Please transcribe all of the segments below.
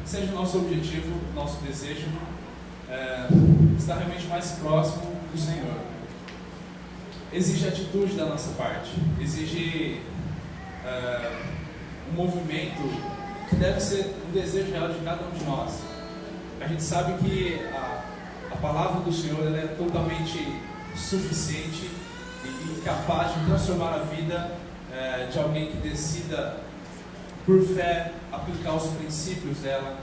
seja o nosso objetivo, nosso desejo, estar realmente mais próximo do Senhor. Exige atitude da nossa parte, exige um movimento que deve ser um desejo real de cada um de nós. A gente sabe que a palavra do Senhor ela é totalmente suficiente e capaz de transformar a vida de alguém que decida, por fé, aplicar os princípios dela,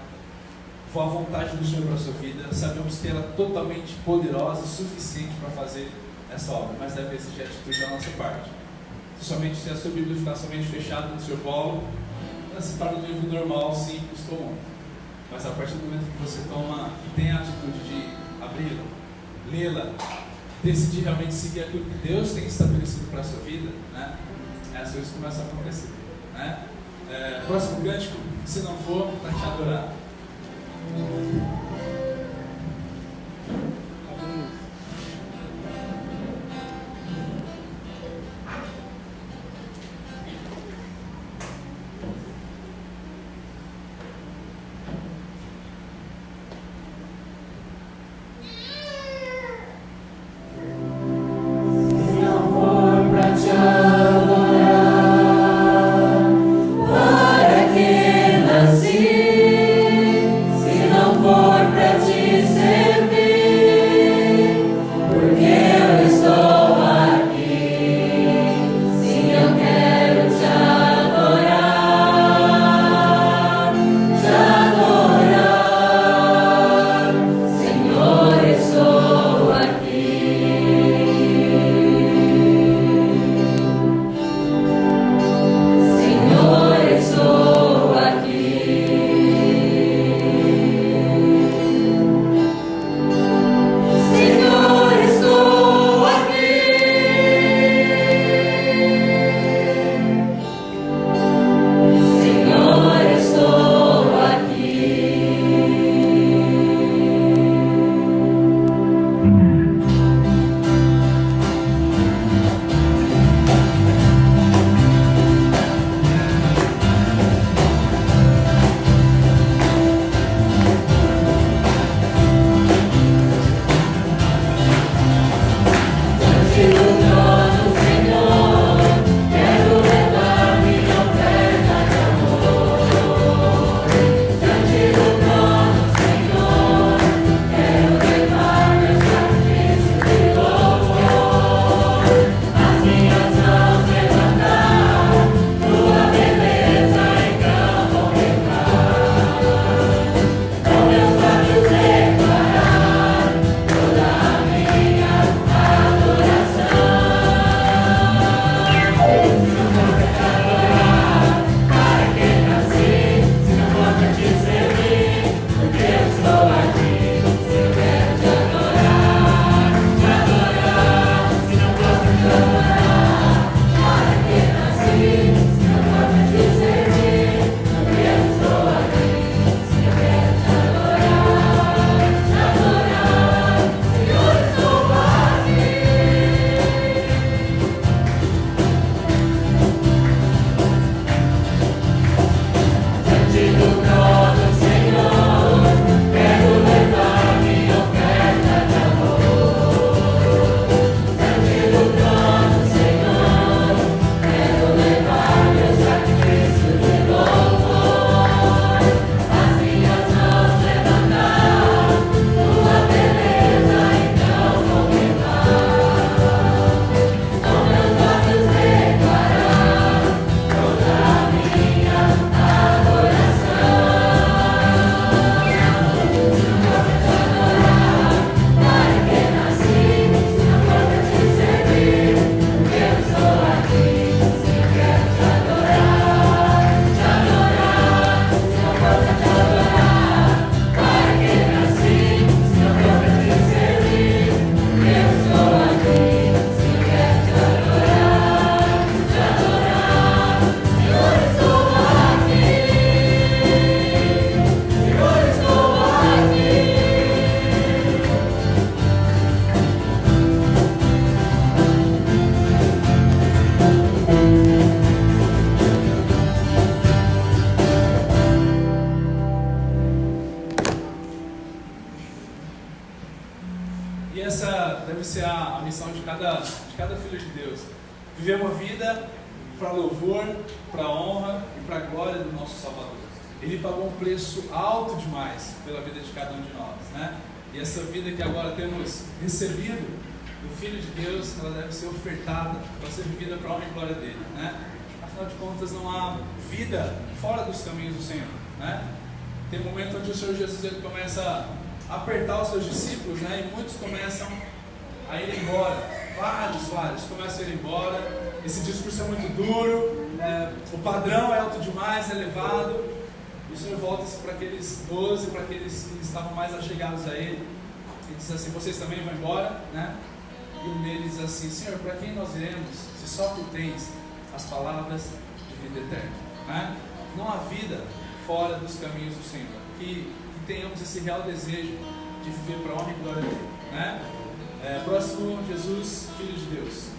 for a vontade do Senhor para a sua vida. Sabemos que ela é totalmente poderosa e suficiente para fazer essa obra, mas deve exigir atitude da nossa parte. Somente se a sua Bíblia ficar somente fechada no seu colo, ela se torna um livro normal, simples, comum. Mas a partir do momento que você toma e tem a atitude de abri-la, lê-la, decidir realmente seguir aquilo que Deus tem estabelecido para a sua vida, né? As coisas começam a acontecer, né? Próximo cântico, se não for, para te adorar. Se não for pra te servir, cada filho de Deus. Viver uma vida para louvor, para honra e para a glória do nosso Salvador. Ele pagou um preço alto demais pela vida de cada um de nós, né? E essa vida que agora temos recebido do Filho de Deus, ela deve ser ofertada para ser vivida para a honra e glória dele, né? Afinal de contas, não há vida fora dos caminhos do Senhor, né? Tem um momento onde o Senhor Jesus ele começa a apertar os seus discípulos, né? E muitos começam a ir embora, vários começam a ir embora. Esse discurso é muito duro, o padrão é alto demais, é elevado. E o Senhor volta-se para aqueles 12, para aqueles que estavam mais achegados a Ele, e diz assim: vocês também vão embora, né? E um deles diz assim: Senhor, para quem nós iremos, se só Tu tens as palavras de vida eterna, né? Não há vida fora dos caminhos do Senhor. Que tenhamos esse real desejo de viver para a honra e glória dele, né? Próximo, Jesus, Filho de Deus.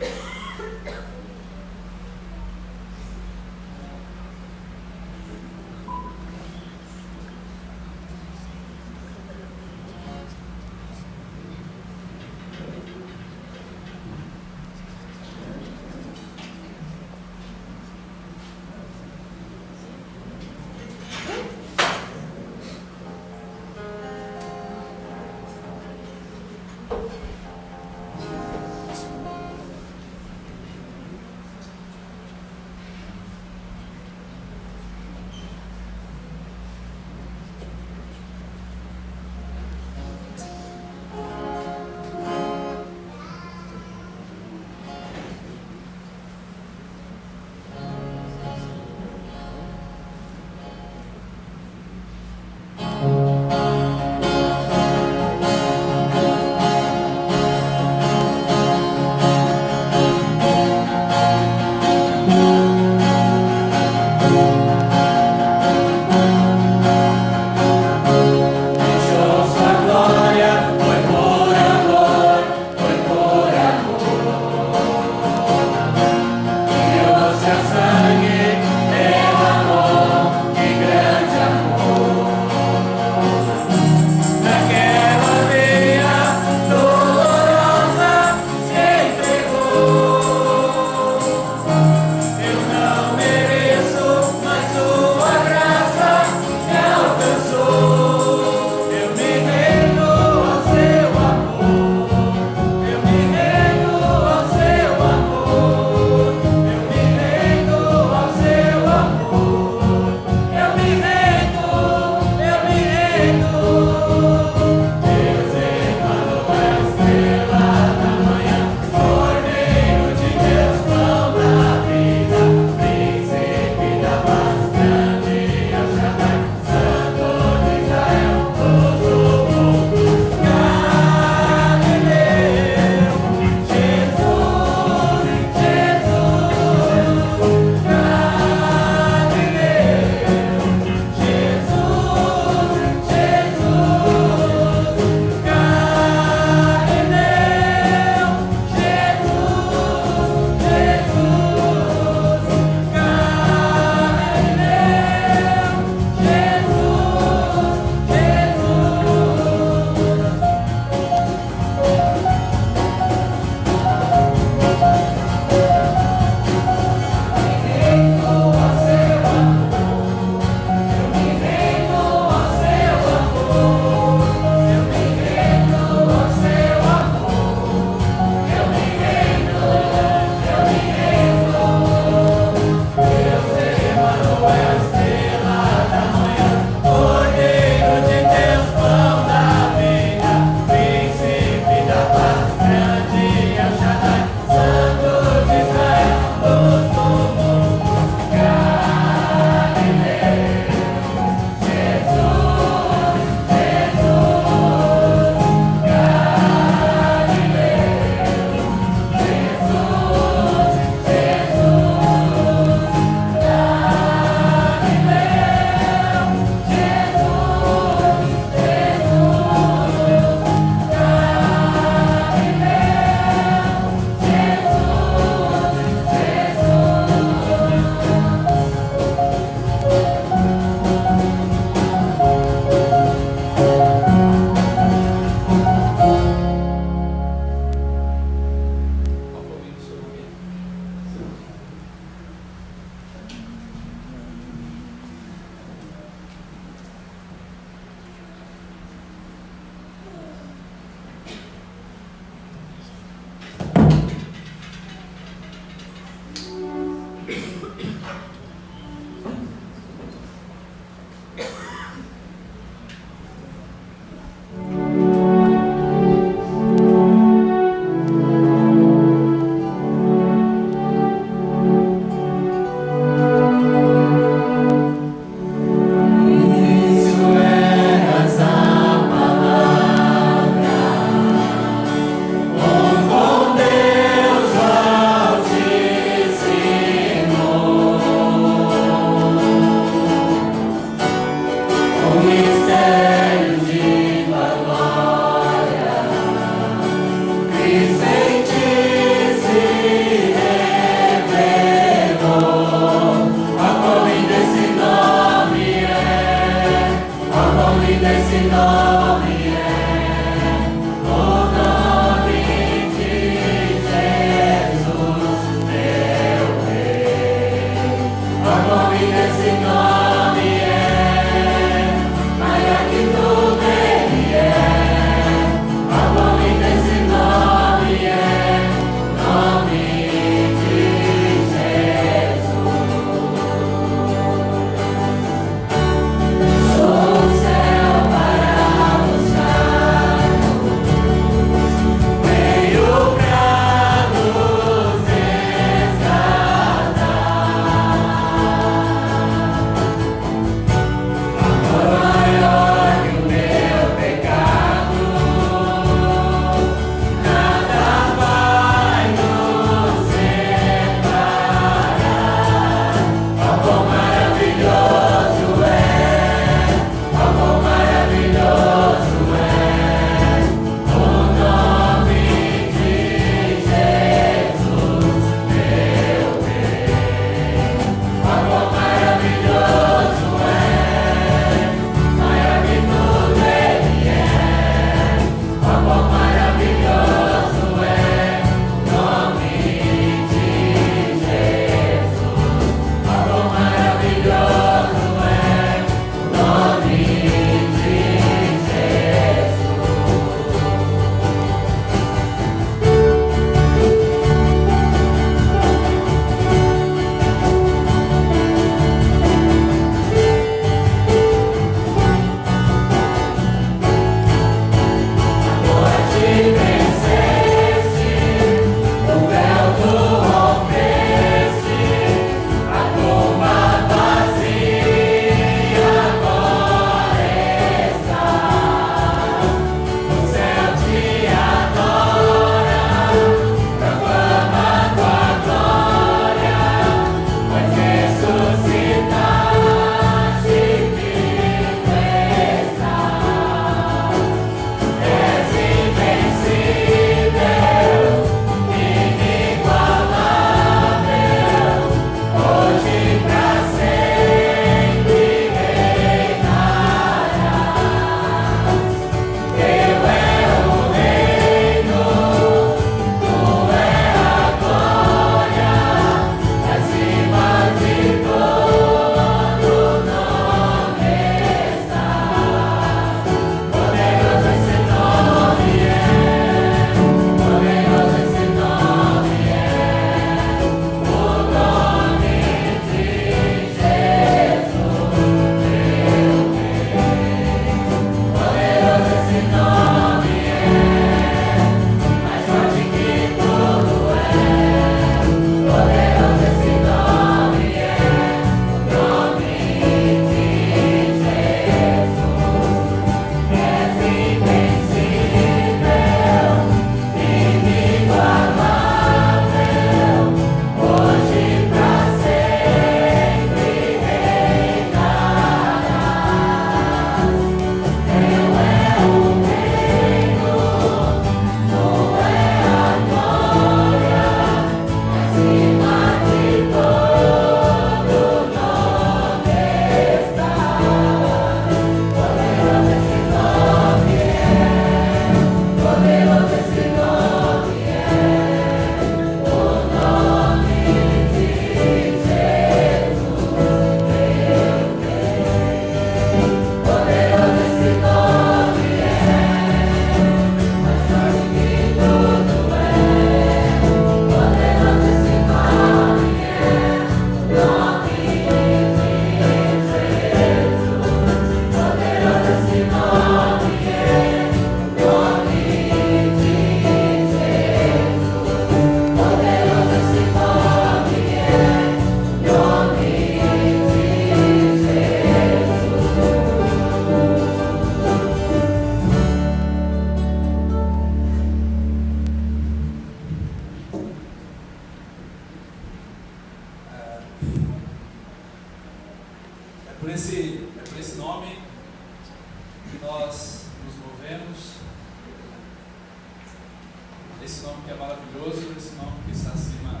esse nome que é maravilhoso, esse nome que está acima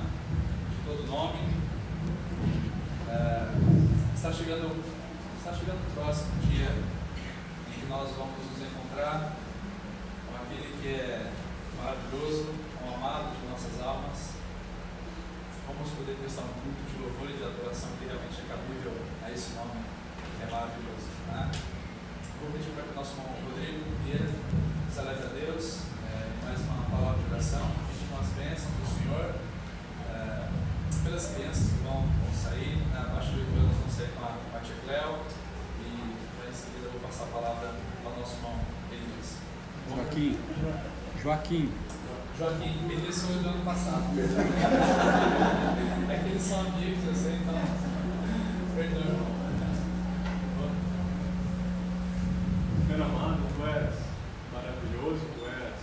de todo nome. Está chegando o próximo dia em que nós vamos nos encontrar com aquele que é maravilhoso, com o amado de nossas almas. Vamos poder prestar um culto de louvor e de adoração que realmente é cabível a esse nome que é maravilhoso. Né? Vou pedir para que o nosso irmão Rodrigo Vieira se eleve a Deus, mais uma palavra de oração, pedindo as bênçãos do Senhor, pelas crianças que vão sair, né? Abaixo de 8 anos vão sair com a tia Cléo, e em seguida eu vou passar a palavra ao nosso irmão Elias. Joaquim, Elias foi do ano passado. É que eles são amigos, eu sei, então. Perdão, irmão. Senhor amado, tu és maravilhoso, tu és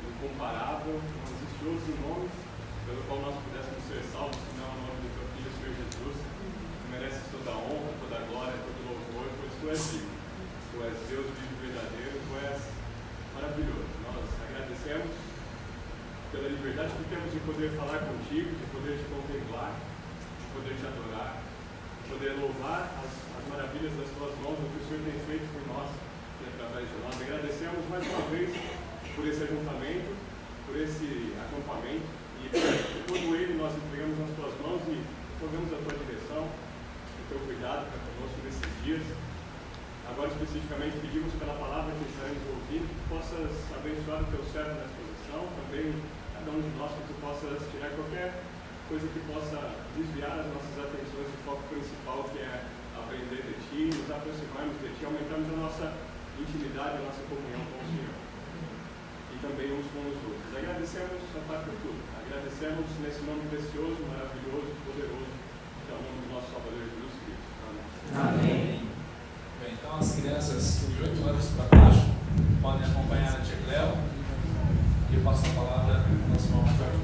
incomparável, não existe outro nome pelo qual nós pudéssemos ser salvos, senão o nome do teu Filho, Senhor Jesus. Tu mereces toda a honra, toda a glória, todo o louvor, pois tu és vivo. Tu és Deus vivo e verdadeiro, tu és maravilhoso. Nós agradecemos pela liberdade que temos de poder falar contigo, de poder te contemplar, de poder te adorar, de poder louvar as maravilhas das tuas mãos, o que o Senhor tem feito por nós e através de nós. Agradecemos mais uma vez por esse ajuntamento, por esse acampamento, e todo ele nós entregamos nas tuas mãos e rogamos a tua direção, o teu cuidado para conosco nesses dias. Agora especificamente pedimos pela palavra que estaremos ouvindo, que possas abençoar o teu servo nessa posição, também cada um de nós, que tu possas tirar qualquer coisa que possa desviar as nossas atenções do foco principal, que é aprender de ti, nos aproximarmos de ti, aumentarmos a nossa intimidade, a nossa comunhão com o Senhor e também uns com os outros. Agradecemos a Pai por tudo, agradecemos nesse nome precioso, maravilhoso, poderoso, que é o nome do nosso Salvador Jesus Cristo. Amém. Bem, então as crianças de 8 anos para baixo podem acompanhar a tia Cléo, e eu passo a palavra ao nosso irmão Jorge.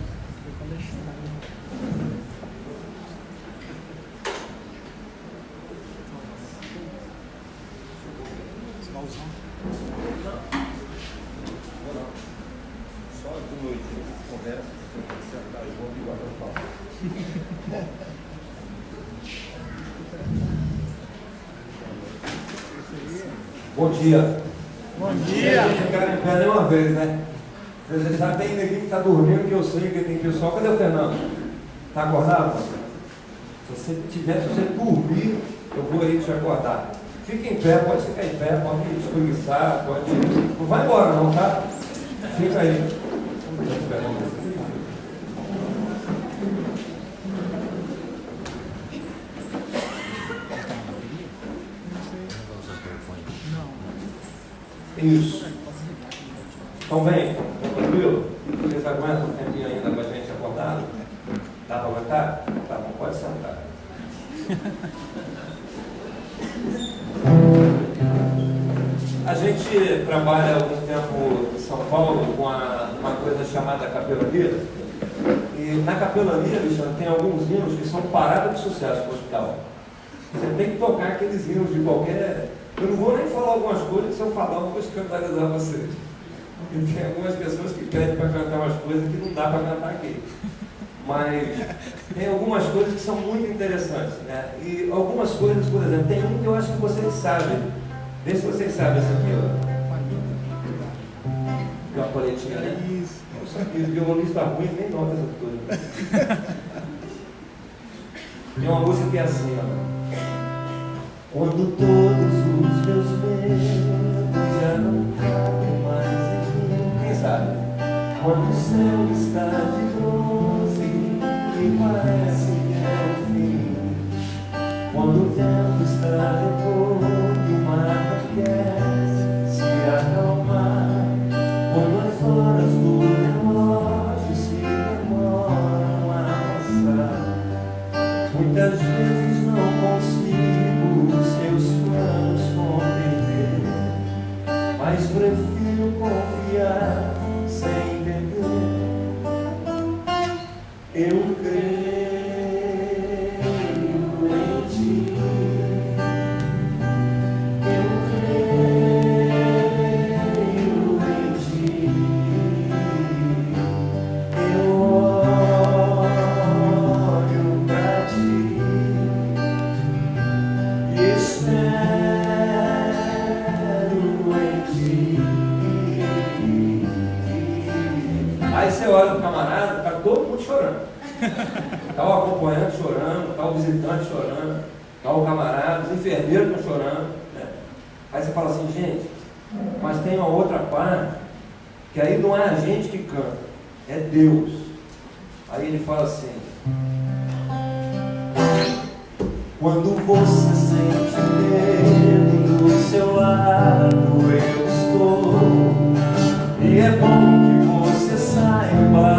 Só de noite, conversa, sentar junto e guardar o papo. Bom dia. Bom dia. Vocês ficaram em pé de uma vez, né? Vocês já tem ninguém que está dormindo, que eu sei que tem pessoal. Cadê o Fernando? Está acordado? Se você dormir, eu vou aí te acordar. Fica em pé, pode ficar em pé, pode espreguiçar, pode. Não vai embora não, tá? Fica aí. Isso. Então vem, tranquilo? Vocês aguentam um tempinho ainda com a gente acordado? Dá para aguentar? Tá bom, pode sentar. A gente trabalha há algum tempo em São Paulo com uma coisa chamada capelania. E na capelania, Alexandre, tem alguns hinos que são parada de sucesso no hospital. Você tem que tocar aqueles hinos de qualquer... Eu não vou nem falar algumas coisas, se eu falar, eu vou escandalizar vocês. E tem algumas pessoas que pedem para cantar umas coisas que não dá para cantar aqui. Mas tem algumas coisas que são muito interessantes, né? E algumas coisas, por exemplo, tem um que eu acho que vocês sabem. Vê se vocês sabem esse aqui, ó. Tem uma coletinha ali. Eu sabia, o violonista ruim, nem nota essas coisas. Tem uma música que é assim, ó. Quando todos os meus medos já não cabem mais em mim. Quem sabe? Quando o céu está de bronze e parece que é o fim. Quando o tempo está revolto e o mar não quer se acalmar. Quando as horas do relógio se demoram a passar. Muitas vezes não consigo os seus planos compreender, mas prefiro confiar sem entender. Eu creio em ti. Aí você olha o camarada, tá todo mundo chorando. Tá o acompanhante chorando, tá o visitante chorando, tá o camarada, os enfermeiros estão chorando, né? Aí você fala assim, gente, mas tem uma outra parte, que aí não é a gente que canta, é Deus. Aí ele fala assim, quando você sente medo do seu lado, eu estou. E é bom que você saiba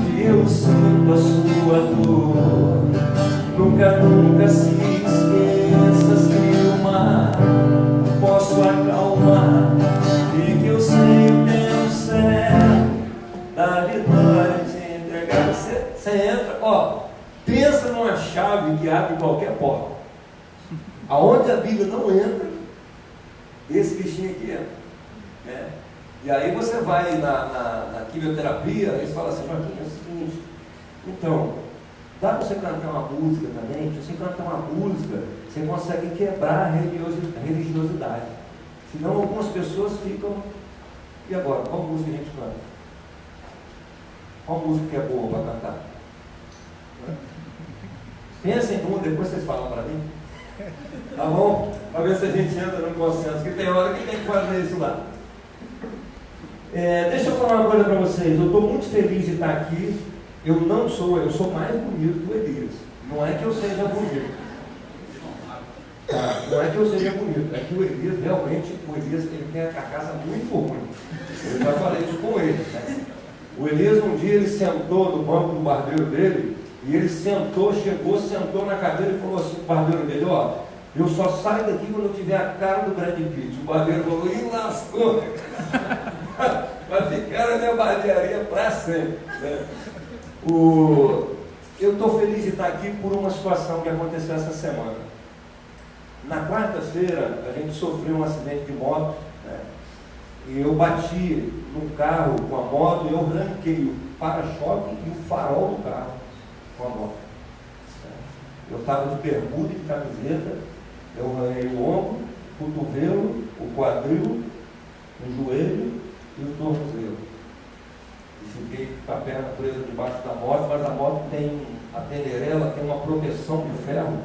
que eu sinto a sua dor. Nunca se esqueça que o mar posso acalmar e que eu sei o tempo certo da vitória de entregar. Você entra, ó, pensa numa chave que abre qualquer porta. Aonde a Bíblia não entra, esse bichinho aqui entra, né? E aí você vai na quimioterapia, eles falam assim, Joaquim, é o seguinte, então, dá para você cantar uma música também? Se você cantar uma música, você consegue quebrar a religiosidade. Senão algumas pessoas ficam, e agora, qual música a gente canta? Qual música que é boa para cantar? Pensem em uma, depois vocês falam para mim. Tá bom? Para ver se a gente entra no consenso, que tem hora que tem que fazer isso lá. Deixa eu falar uma coisa para vocês. Eu estou muito feliz de estar aqui. Eu sou mais bonito que o Elias. Não é que eu seja bonito. Não é que eu seja bonito. É que o Elias, realmente, ele tem a carcaça muito ruim. Eu já falei isso com ele, né? O Elias, um dia, ele sentou no banco do barbeiro dele, e ele sentou na cadeira e falou assim pro barbeiro dele, ó, eu só saio daqui quando eu tiver a cara do Brad Pitt. O barbeiro falou, ih, lascou. Vai ficar na minha barbearia para sempre, né? Eu estou feliz de estar aqui por uma situação que aconteceu essa semana. Na quarta-feira, a gente sofreu um acidente de moto, né? E eu bati no carro com a moto e eu arranquei o para-choque e o farol do carro com a moto. Eu estava de bermuda e de camiseta, eu arranhei o ombro, o cotovelo, o quadril, o joelho e o tornozelo. E fiquei com a perna presa debaixo da moto, mas a moto tem, a tenderela tem uma proteção de ferro,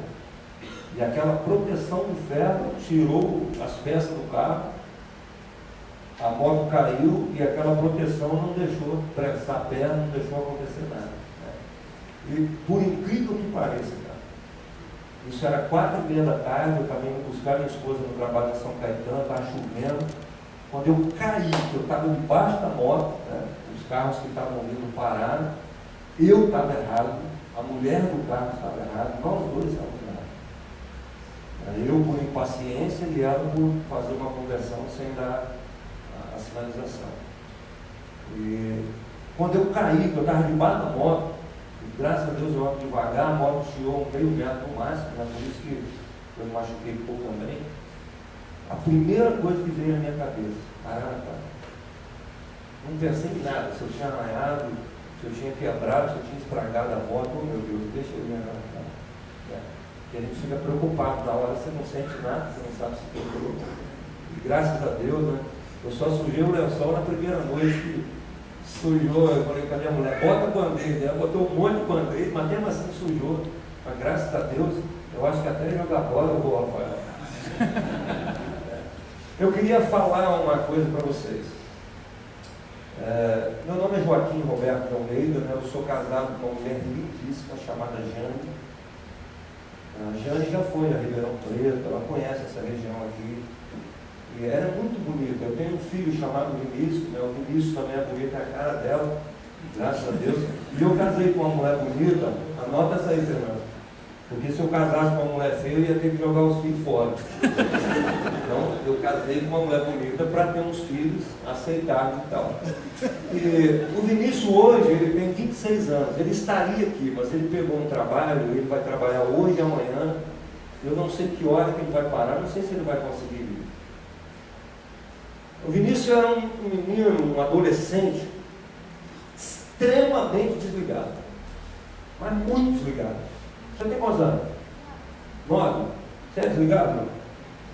e aquela proteção de ferro tirou as peças do carro, a moto caiu e aquela proteção não deixou prensar a perna, não deixou acontecer nada, né? E por incrível que pareça, cara, isso era 4h30 da tarde, eu estava indo buscar minha esposa no trabalho em São Caetano, estava chovendo. Quando eu caí, eu estava debaixo da moto, né? Os carros que estavam vindo pararam, eu estava errado, a mulher do carro estava errada, nós dois estávamos errados. Eu por impaciência e ela por fazer uma conversão sem dar a sinalização. E quando eu caí, eu estava debaixo da moto, e graças a Deus eu ando devagar, a moto tirou meio metro no máximo, né? Por isso que eu me machuquei pouco também. A primeira coisa que veio na minha cabeça, caraca, não pensei em nada, se eu tinha arranhado, se eu tinha quebrado, se eu tinha estragado a moto, oh meu Deus, deixa eu ir arrancar. Porque a gente fica preocupado, na hora você não sente nada, você não sabe se quebrou. E graças a Deus, né, eu só sujei o lençol na primeira noite, que sujou, eu falei com a minha mulher, bota band-aid, ela botou um monte de band-aid, mas mesmo assim sujou. Mas graças a Deus, eu acho que até jogar bola eu vou, Rafael. Eu queria falar uma coisa para vocês. Meu nome é Joaquim Roberto de Almeida, né? Eu sou casado com uma mulher lindíssima chamada Jane. A Jane já foi a Ribeirão Preto, ela conhece essa região aqui. E ela é muito bonita. Eu tenho um filho chamado Vinícius, né? O Vinícius também é bonito, é a cara dela, graças a Deus. E eu casei com uma mulher bonita, anota essa aí, Fernando. Porque se eu casasse com uma mulher feia, eu ia ter que jogar os filhos fora. Então, eu casei com uma mulher bonita para ter uns filhos aceitáveis e tal. E o Vinícius hoje, ele tem 26 anos. Ele estaria aqui, mas ele pegou um trabalho, ele vai trabalhar hoje e amanhã. Eu não sei que hora que ele vai parar, não sei se ele vai conseguir vir. O Vinícius era um menino, um adolescente, extremamente desligado. Mas muito desligado. Você tem quantos anos? 9? Você é desligado?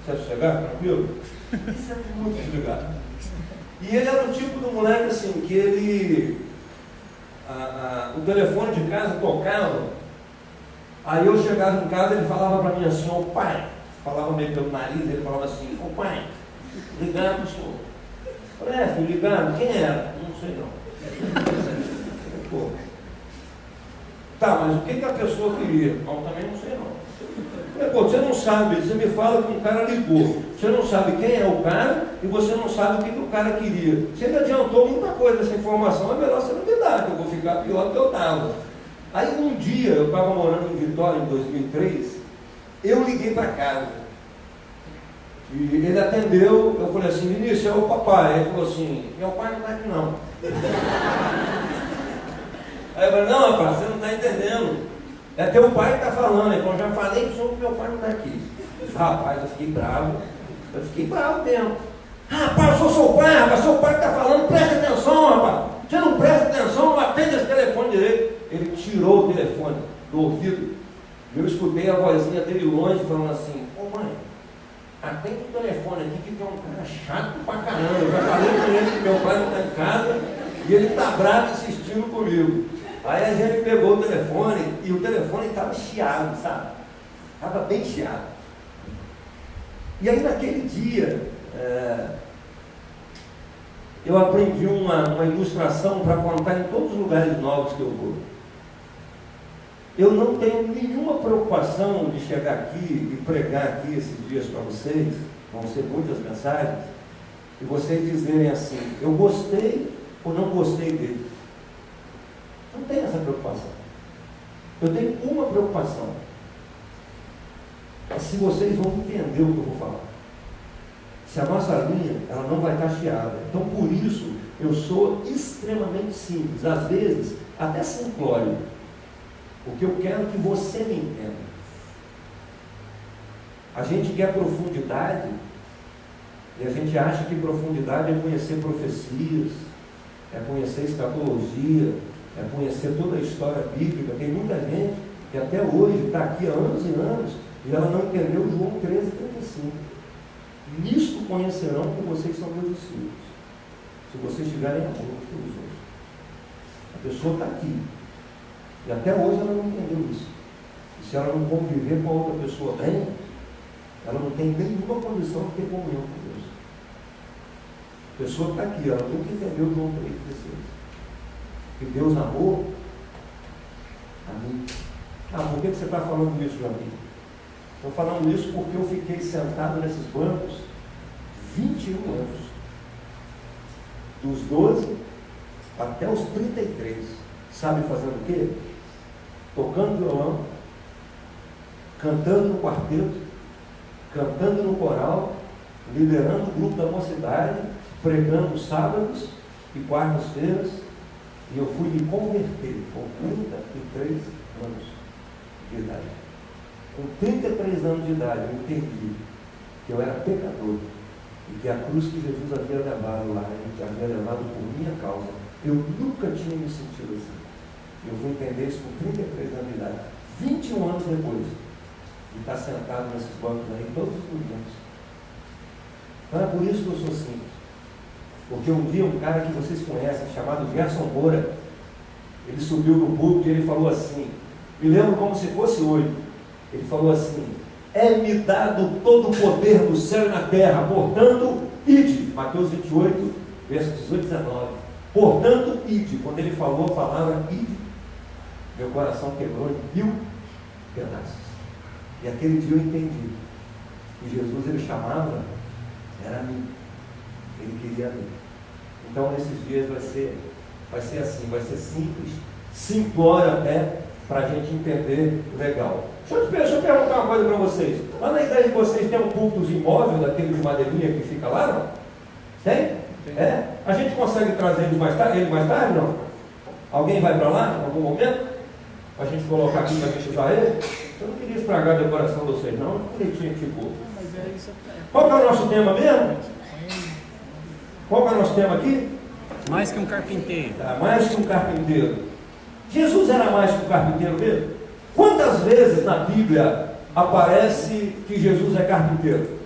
Você é sossegado? Tranquilo? Isso é muito desligado. E ele era o tipo do moleque assim, que ele o telefone de casa tocava, aí eu chegava em casa, ele falava para mim assim, ô pai, falava meio pelo nariz, ele falava assim, ô pai, ligado, senhor. Eu falei, filho, ligado, quem era? Não sei não. Pô. Tá, mas o que a pessoa queria? Eu também não sei não. Pô, você não sabe, você me fala que um cara ligou, você não sabe quem é o cara e você não sabe o que o cara queria. Você me adiantou muita coisa dessa informação, é melhor você não me dar, que eu vou ficar pior do que eu estava. Aí um dia, eu estava morando em Vitória em 2003, eu liguei para casa. E ele atendeu, eu falei assim, Vinícius, é o papai. Ele falou assim, meu pai não está aqui não. Aí eu falei, não rapaz, você não está entendendo. É teu pai que está falando. Ele falou, já falei que meu pai não está aqui. Rapaz, eu fiquei bravo. Eu fiquei bravo mesmo. Rapaz, eu sou seu pai, rapaz, seu pai que está falando, presta atenção, rapaz. Você não presta atenção, não atende esse telefone direito. Ele tirou o telefone do ouvido. Eu escutei a vozinha dele longe falando assim, ô mãe, atende o telefone aqui que tem um cara chato pra caramba. Eu já falei com ele que meu pai não está em casa e ele está bravo insistindo comigo. Aí a gente pegou o telefone e o telefone estava chiado, sabe? Estava bem chiado. E aí naquele dia, eu aprendi uma ilustração para contar em todos os lugares novos que eu vou. Eu não tenho nenhuma preocupação de chegar aqui e pregar aqui esses dias para vocês, vão ser muitas mensagens, e vocês dizerem assim, eu gostei ou não gostei dele. Não tenho essa preocupação. Eu tenho uma preocupação. É se vocês vão entender o que eu vou falar. Se a nossa linha, ela não vai estar chiada. Então, por isso, eu sou extremamente simples. Às vezes, até simplório. Porque eu quero que você me entenda. A gente quer profundidade e a gente acha que profundidade é conhecer profecias, é conhecer escatologia, é conhecer toda a história bíblica. Tem muita gente que até hoje está aqui há anos e anos e ela não entendeu João 13:35. Nisto conhecerão que vocês são meus discípulos, se vocês tiverem amor uns pelos outros. A pessoa está aqui e até hoje ela não entendeu isso. E se ela não conviver com a outra pessoa bem, ela não tem nenhuma condição de ter comunhão com Deus. A pessoa está aqui, ela nunca entendeu João 3:16. Que Deus amou a mim. Por que você está falando isso, Joaquim? Estou falando isso porque eu fiquei sentado nesses bancos 21 anos. Dos 12 até os 33. Sabe fazendo o quê? Tocando violão, cantando no quarteto, cantando no coral, liderando o grupo da mocidade, pregando sábados e quartas-feiras. E eu fui me converter com 33 anos de idade. Com 33 anos de idade, eu entendi que eu era pecador e que a cruz que Jesus havia levado lá, ele havia levado por minha causa. Eu nunca tinha me sentido assim. Eu fui entender isso com 33 anos de idade. 21 anos depois de estar sentado nesses bancos aí todos os dias. Então é por isso que eu sou simples. Porque um dia um cara que vocês conhecem, chamado Gerson Moura, ele subiu no púlpito e ele falou assim, me lembro como se fosse hoje, ele falou assim, é-me dado todo o poder no céu e na terra, portanto, ide, Mateus 28, versos 18 e 19, portanto, ide, quando ele falou a palavra ide, meu coração quebrou em 1000 pedaços, e aquele dia eu entendi, que Jesus ele chamava, era a mim, ele queria a mim. Então nesses dias vai ser assim, vai ser simples, simplório até, para a gente entender legal. Deixa eu perguntar uma coisa para vocês. Lá na igreja de vocês tem um púlpito imóvel, daquele de madeirinha que fica lá, não? Tem? É? A gente consegue trazer ele mais tarde, não? Alguém vai para lá em algum momento? Para a gente colocar aqui para a gente usar ele? Eu não queria estragar a decoração de vocês, não. Direitinho que ficou. Qual que é o nosso tema mesmo? Qual que é o nosso tema aqui? Mais que um carpinteiro. Mais que um carpinteiro. Jesus era mais que um carpinteiro mesmo? Quantas vezes na Bíblia aparece que Jesus é carpinteiro?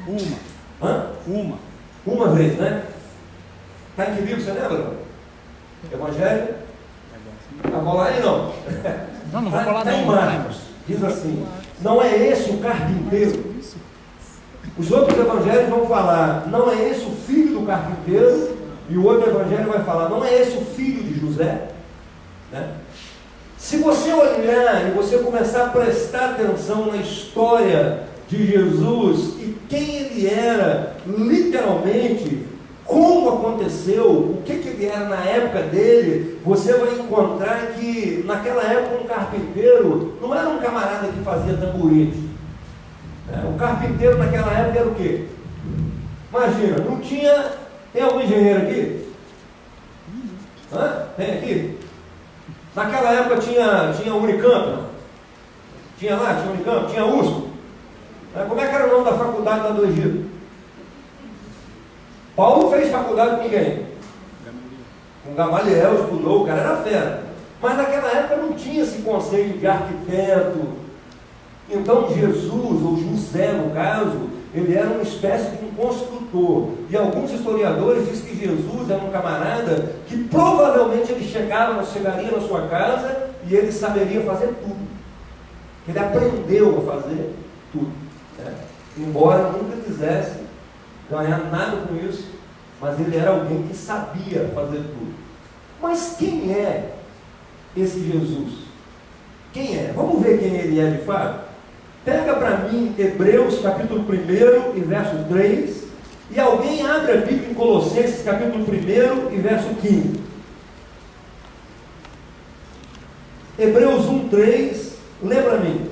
Uma. Hã? Uma. Uma vez, né? Está em que livro, você lembra? Evangelho? Não vou lá aí não. Não vou falar Tá em não. Marcos. Diz assim: não é esse o carpinteiro? Os outros evangelhos vão falar: não é esse o filho do carpinteiro? E o outro evangelho vai falar: não é esse o filho de José? Né? Se você olhar e você começar a prestar atenção na história de Jesus e quem ele era, literalmente, como aconteceu, o que ele era na época dele, você vai encontrar que naquela época um carpinteiro não era um camarada que fazia tamborete. O carpinteiro naquela época era o quê? Imagina, não tinha. Tem algum engenheiro aqui? Tem aqui? Naquela época tinha Unicamp, não? Tinha Unicamp, tinha USP. Como é que era o nome da faculdade lá do Egito? Paulo fez faculdade com quem? Com Gamaliel, estudou, o cara era fera. Mas naquela época não tinha esse conceito de arquiteto. Então Jesus, ou José no caso, ele era uma espécie de um construtor. E alguns historiadores dizem que Jesus era um camarada que provavelmente ele chegaria na sua casa e ele saberia fazer tudo. Ele aprendeu a fazer tudo. Embora nunca quisesse ganhar nada com isso, mas ele era alguém que sabia fazer tudo. Mas quem é esse Jesus? Quem é? Vamos ver quem ele é de fato? Pega para mim Hebreus capítulo 1 e verso 3, e alguém abre a Bíblia em Colossenses capítulo 1 e verso 15. Hebreus 1:3, lê para mim.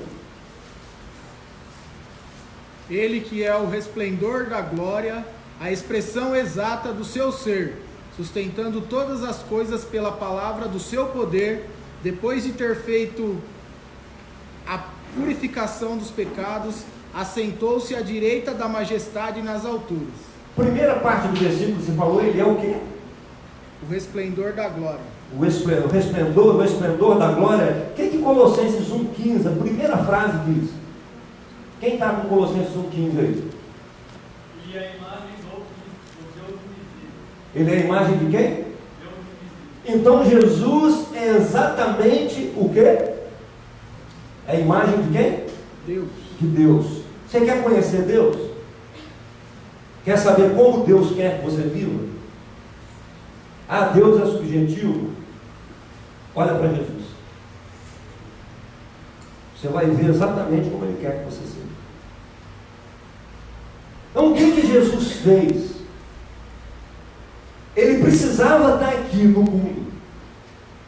Ele que é o resplendor da glória, a expressão exata do seu ser, sustentando todas as coisas pela palavra do seu poder, depois de ter feito a purificação dos pecados, assentou-se à direita da majestade nas alturas. Primeira parte do versículo que você falou, ele é o quê? O resplendor da glória. O esplendor da glória. O que Colossenses 1,15, a primeira frase diz? Quem está com Colossenses 1,15 aí? E a imagem do Deus invisível. Ele é a imagem de quem? Deus invisível. Então Jesus é exatamente o quê? É a imagem de quem? Deus. De Deus. Você quer conhecer Deus? Quer saber como Deus quer que você viva? Deus é subjetivo? Olha para Jesus. Você vai ver exatamente como Ele quer que você seja. Então, o que Jesus fez? Ele precisava estar aqui no mundo.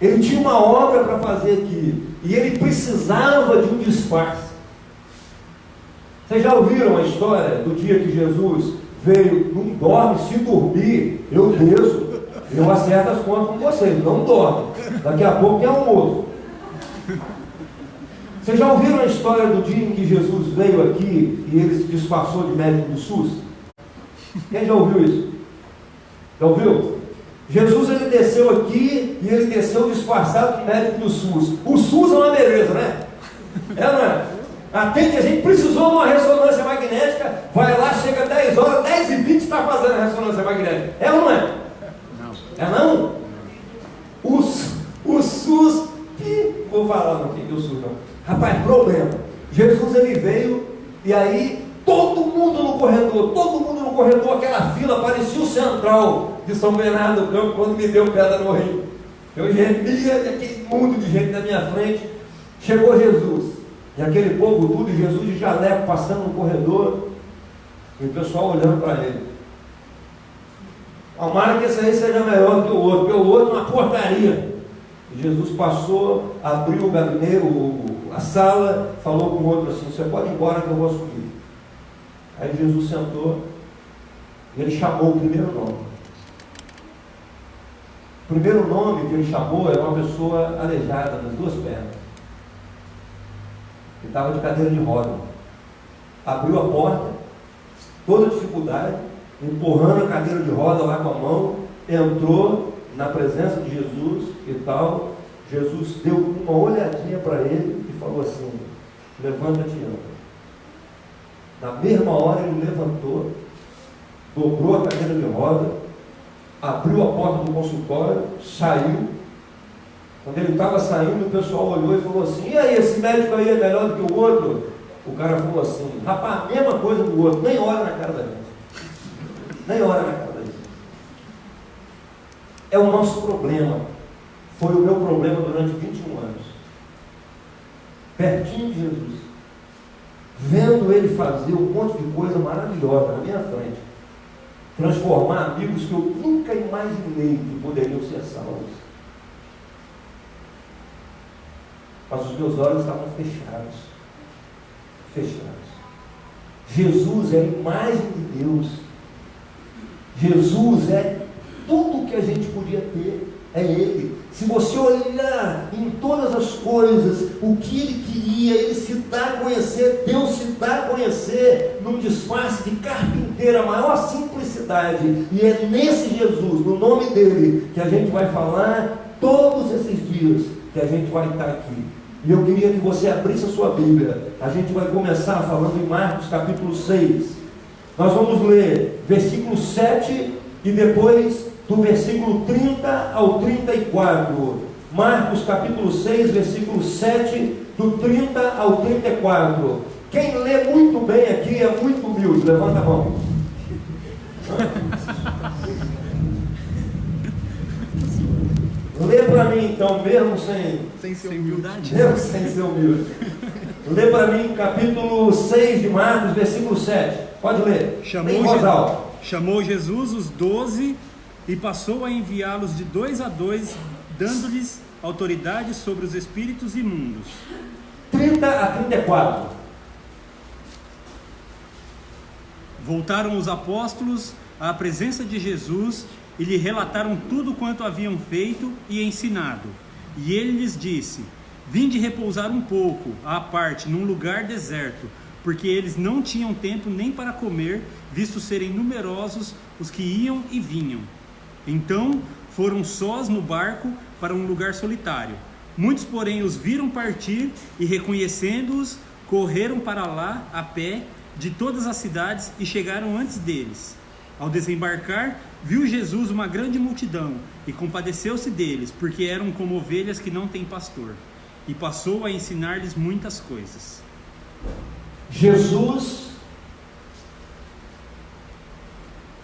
Ele tinha uma obra para fazer aqui. E ele precisava de um disfarce. Vocês já ouviram a história do dia que Jesus veio? Não dorme, se dormir, eu desço. Eu acerto as contas com vocês. Não dorme. Daqui a pouco tem almoço. Vocês já ouviram a história do dia em que Jesus veio aqui e ele se disfarçou de médico do SUS? Quem já ouviu isso? Já ouviu? Jesus ele desceu aqui e ele desceu disfarçado de médico do SUS. O SUS é uma beleza, né? É, não é? Atende, a gente precisou de uma ressonância magnética, vai lá, chega 10 horas, 10h20 está fazendo a ressonância magnética. É ou não é? Não. É não? O SUS, vou falar no que o SUS não. Rapaz, problema. Jesus ele veio e aí todo mundo no corredor, aquela fila parecia o central de São Bernardo do Campo quando me deu pedra no rio. Eu gemia aquele mundo de gente na minha frente. Chegou Jesus, e aquele povo tudo, e Jesus de jaleco passando no corredor, e o pessoal olhando para ele. Tomara que esse aí seja melhor do que o outro, porque o outro é uma porcaria. E Jesus passou, abriu o gabinete, a sala, falou com o outro assim: você pode ir embora que eu vou subir. Aí Jesus sentou e ele chamou o primeiro nome. O primeiro nome que ele chamou era uma pessoa aleijada nas duas pernas. Ele estava de cadeira de roda. Abriu a porta, toda dificuldade, empurrando a cadeira de roda lá com a mão, entrou na presença de Jesus e tal. Jesus deu uma olhadinha para ele e falou assim: levanta-te e anda. Na mesma hora ele levantou, dobrou a cadeira de roda, abriu a porta do consultório, saiu. Quando ele estava saindo, o pessoal olhou e falou assim: e aí, esse médico aí é melhor do que o outro? O cara falou assim: rapaz, a mesma coisa do outro, nem olha na cara da gente. Nem olha na cara da gente. É o nosso problema. Foi o meu problema durante 21 anos. Pertinho de Jesus. Vendo ele fazer um monte de coisa maravilhosa na minha frente. Transformar amigos que eu nunca imaginei que poderiam ser salvos. Mas os meus olhos estavam fechados. Fechados. Jesus é a imagem de Deus. Jesus é tudo que a gente podia ter. É Ele. Se você olhar em todas as coisas, o que Ele queria, Ele se dá a conhecer, Deus se dá a conhecer num disfarce de carpinteiro, a maior simplicidade. E é nesse Jesus, no nome dEle, que a gente vai falar todos esses dias, que a gente vai estar aqui. E eu queria que você abrisse a sua Bíblia. A gente vai começar falando em Marcos capítulo 6. Nós vamos ler versículo 7 e depois do versículo 30 ao 34. Marcos capítulo 6, versículo 7, do 30 ao 34. Quem lê muito bem aqui é muito humilde. Levanta a mão. Lê para mim então, mesmo sem ser humildade. Mesmo sem ser humilde. Lê para mim capítulo 6 de Marcos, versículo 7. Pode ler. Em voz alta. Chamou Jesus os 12 e passou a enviá-los de 2 a 2, dando-lhes autoridade sobre os espíritos imundos. 30 a 34. Voltaram os apóstolos à presença de Jesus e lhe relataram tudo quanto haviam feito e ensinado. E ele lhes disse: vinde repousar um pouco, à parte, num lugar deserto, porque eles não tinham tempo nem para comer, visto serem numerosos os que iam e vinham. Então foram sós no barco para um lugar solitário. Muitos, porém, os viram partir e, reconhecendo-os, correram para lá a pé de todas as cidades e chegaram antes deles. Ao desembarcar, viu Jesus uma grande multidão e compadeceu-se deles, porque eram como ovelhas que não têm pastor, e passou a ensinar-lhes muitas coisas. Jesus,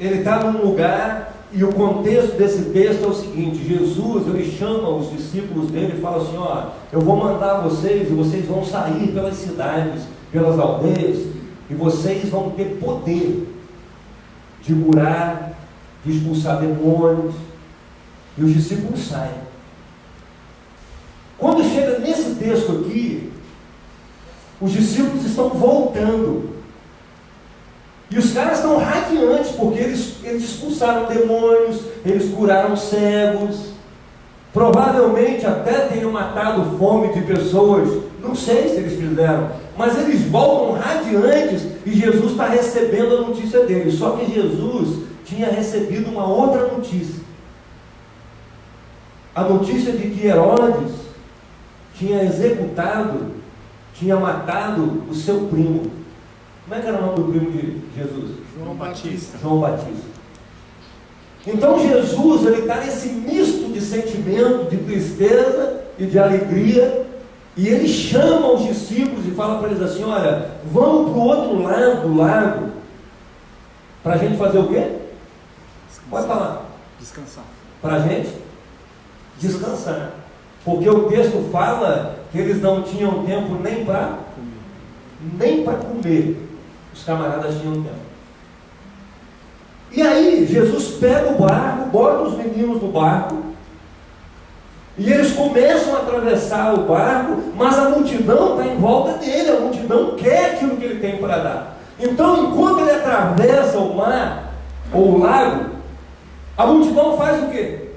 ele está num lugar, e o contexto desse texto é o seguinte: Jesus, ele chama os discípulos dele e fala assim: ó, eu vou mandar vocês, e vocês vão sair pelas cidades, pelas aldeias, e vocês vão ter poder de curar, de expulsar demônios. E os discípulos saem. Quando chega nesse texto aqui, os discípulos estão voltando. E os caras estão radiantes, porque eles expulsaram demônios, eles curaram cegos, provavelmente até tenham matado fome de pessoas, não sei se eles fizeram, mas eles voltam radiantes e Jesus está recebendo a notícia deles. Só que Jesus tinha recebido uma outra notícia. A notícia de que Herodes tinha executado, tinha matado o seu primo. Como é que era o nome do primo de Jesus? João Batista. João Batista. Então Jesus, ele está nesse misto de sentimento, de tristeza e de alegria, e ele chama os discípulos e fala para eles assim: olha, vamos para o outro lado do lago, para a gente fazer o quê? Descansar. Pode falar. Descansar. Para a gente descansar. Porque o texto fala que eles não tinham tempo nem para comer. Os camaradas tinham tempo. E aí Jesus pega o barco, bota os meninos no barco, e eles começam a atravessar o barco, mas a multidão está em volta dele, a multidão quer aquilo que ele tem para dar. Então, enquanto ele atravessa o mar, ou o lago, a multidão faz o quê?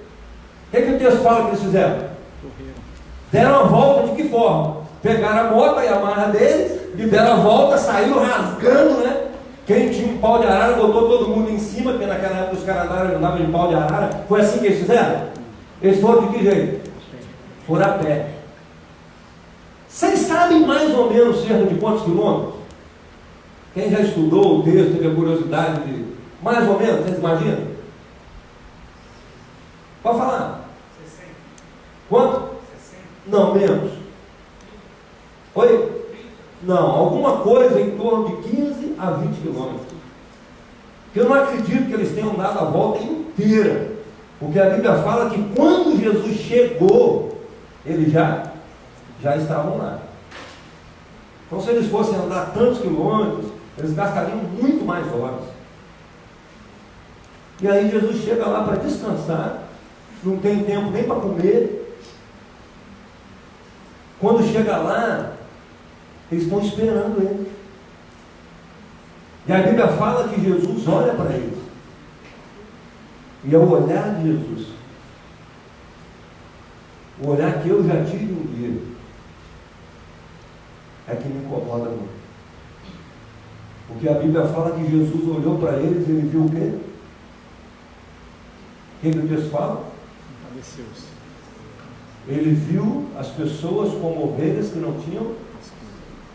O que o texto fala que eles fizeram? Deram a volta de que forma? Pegaram a moto e a amarra deles, e deram a volta, saíram rasgando, né? Quem tinha um pau de arara, botou todo mundo em cima, porque naquela época os caras andavam de pau de arara. Foi assim que eles fizeram? Eles foram de que jeito? Foram a pé. Vocês sabem mais ou menos cerca de quantos quilômetros? Quem já estudou o texto, teve a curiosidade de... Mais ou menos, vocês imaginam? Pode falar. Quanto? Não, menos. Oi? Não, alguma coisa em torno de 15 a 20 quilômetros. Eu não acredito que eles tenham dado a volta inteira, porque a Bíblia fala que quando Jesus chegou, eles já estavam lá. Então, se eles fossem andar tantos quilômetros, eles gastariam muito mais horas. E aí Jesus chega lá para descansar, não tem tempo nem para comer. Quando chega lá, eles estão esperando ele. E a Bíblia fala que Jesus olha para eles. E é o olhar de Jesus, o olhar que eu já tive um dia, é que me incomoda muito. Porque a Bíblia fala que Jesus olhou para eles e ele viu o quê? O que o texto fala? Compadeceu-se. Ele viu as pessoas como ovelhas que não tinham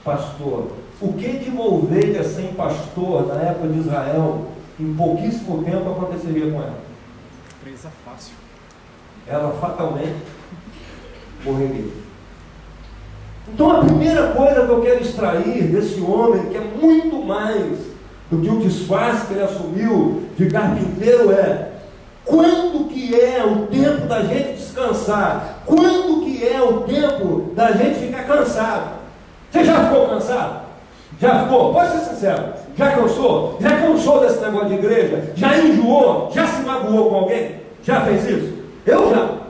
pastor. O que de uma ovelha sem pastor na época de Israel, em pouquíssimo tempo aconteceria com ela? Presa fácil. Ela fatalmente morreria. Então a primeira coisa que eu quero extrair desse homem, que é muito mais do que o disfarce que ele assumiu de carpinteiro, é: quando que é o tempo da gente descansar? Quando que é o tempo da gente ficar cansado? Você já ficou cansado? Já ficou? Pode ser sincero. Já cansou? Já cansou desse negócio de igreja? Já enjoou? Já se magoou com alguém? Já fez isso? Eu já.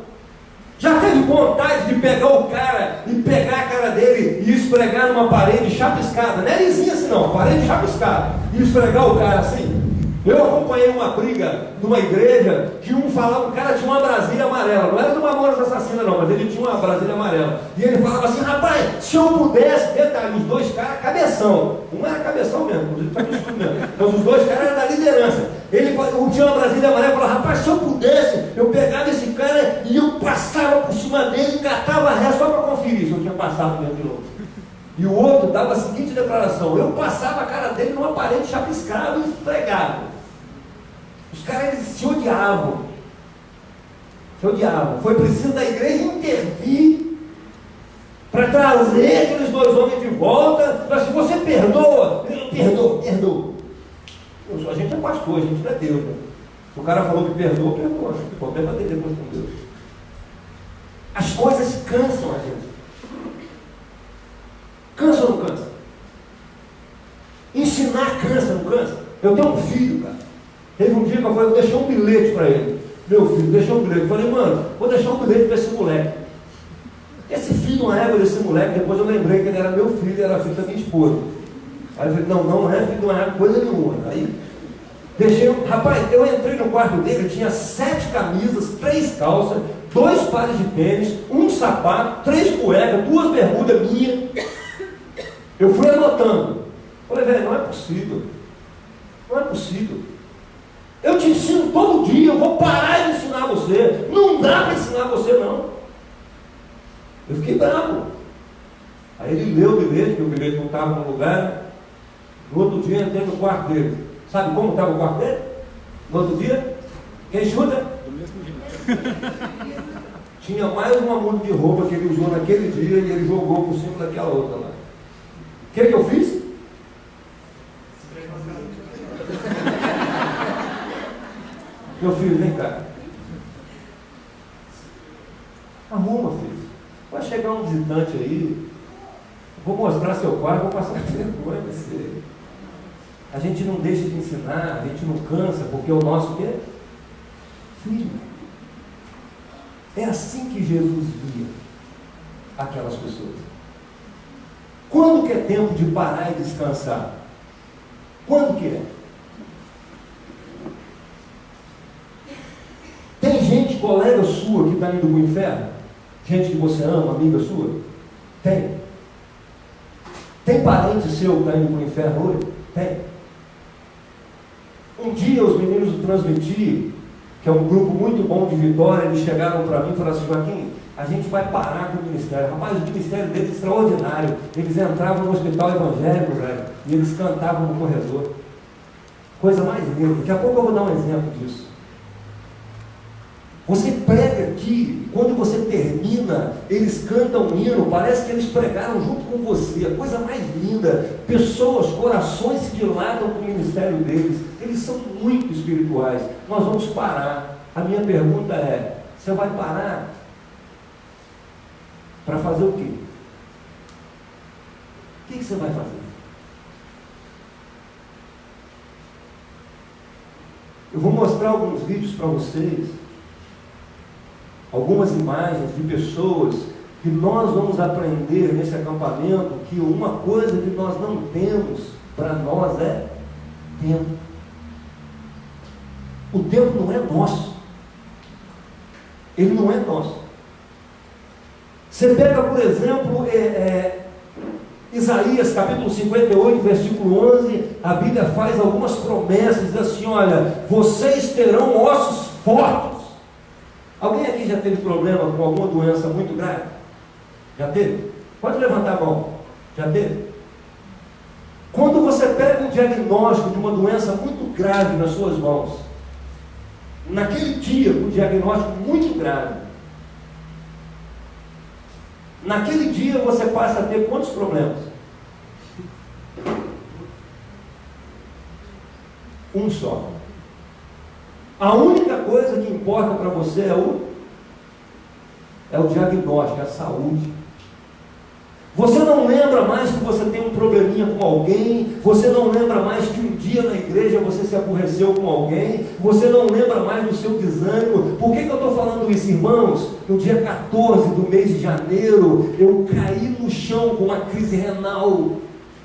Já teve vontade de pegar o cara e pegar a cara dele e esfregar numa parede chapiscada? Não é lisinha assim não, parede chapiscada. E esfregar o cara assim? Eu acompanhei uma briga numa igreja que um falava, o cara tinha uma Brasília amarela, não era do Mamonas Assassina não, mas ele tinha uma Brasília amarela. E ele falava assim: rapaz, se eu pudesse, detalhe, os dois caras cabeção, um era cabeção mesmo, inclusive está aqui estudando, mas os dois caras eram da liderança. Ele tinha uma Brasília amarela e falava: rapaz, se eu pudesse, eu pegava esse cara e eu passava por cima dele, engatava a ré só para conferir se eu tinha passado mesmo de novo. E o outro dava a seguinte declaração: eu passava a cara dele numa parede chapiscada e esfregava. Os caras se odiavam. Se odiavam. Foi preciso da igreja intervir para trazer aqueles dois homens de volta. Para se você perdoa, perdoa. A gente é pastor, a gente não é Deus, né? Se o cara falou que perdoa, perdoa. O problema dele depois com Deus. As coisas cansam a gente. Cansa ou não cansa? Ensinar cansa, não cansa? Eu tenho um filho, cara. Teve um dia que eu deixei um bilhete para ele. Meu filho, deixou um bilhete. Eu falei: mano, vou deixar um bilhete para esse moleque. Esse filho, uma égua desse moleque, depois eu lembrei que ele era meu filho e era filho da minha esposa. Aí eu falei: não é filho de uma égua, coisa nenhuma. Aí deixei, rapaz, eu entrei no quarto dele, tinha 7 camisas, 3 calças, 2 pares de tênis, um sapato, 3 cuecas, 2 bermudas minhas. Eu fui anotando. Falei: velho, não é possível. Não é possível. Eu te ensino todo dia, eu vou parar de ensinar você. Não dá para ensinar você, não. Eu fiquei bravo. Aí ele leu o bilhete, porque o bilhete não estava no lugar. No outro dia eu entrei no quarto dele. Sabe como estava o quarto dele? No outro dia, quem chuta? Do mesmo jeito. Tinha mais uma muda de roupa que ele usou naquele dia e ele jogou por cima daquela outra lá. O que eu fiz? Meu filho, vem cá. Arruma, filho. Vai chegar um visitante aí, vou mostrar seu quarto, vou passar vergonha pra você. A gente não deixa de ensinar, a gente não cansa, porque o nosso quê? Filho. É assim que Jesus via aquelas pessoas. Quando que é tempo de parar e descansar? Quando que é? Tem gente, colega sua, que está indo para o inferno? Gente que você ama, amiga sua? Tem. Tem parente seu que está indo para o inferno hoje? Tem. Um dia os meninos do Transmitir, que é um grupo muito bom de Vitória, eles chegaram para mim e falaram assim: Joaquim, a gente vai parar com o ministério. Rapaz, o ministério deles é extraordinário. Eles entravam no hospital evangélico, velho, e eles cantavam no corredor. Coisa mais linda. Daqui a pouco eu vou dar um exemplo disso. Você prega aqui, e quando você termina, eles cantam um hino, parece que eles pregaram junto com você, a coisa mais linda. Pessoas, corações se dilatam com o ministério deles, eles são muito espirituais. Nós vamos parar. A minha pergunta é: você vai parar para fazer o quê? O que você vai fazer? Eu vou mostrar alguns vídeos para vocês, algumas imagens de pessoas que nós vamos aprender nesse acampamento, que uma coisa que nós não temos para nós é tempo. O tempo não é nosso. Ele não é nosso. Você pega, por exemplo, Isaías capítulo 58, versículo 11, a Bíblia faz algumas promessas, diz assim: olha, vocês terão ossos fortes. Alguém aqui já teve problema com alguma doença muito grave? Já teve? Pode levantar a mão. Já teve? Quando você pega um diagnóstico de uma doença muito grave nas suas mãos, naquele dia, um diagnóstico muito grave, naquele dia você passa a ter quantos problemas? Um só. A única coisa que importa para você é o diagnóstico, é a saúde. Você não lembra mais que você tem um probleminha com alguém, você não lembra mais que um dia na igreja você se aborreceu com alguém, você não lembra mais do seu desânimo. Por que eu estou falando isso, irmãos? No dia 14 do mês de janeiro, eu caí no chão com uma crise renal,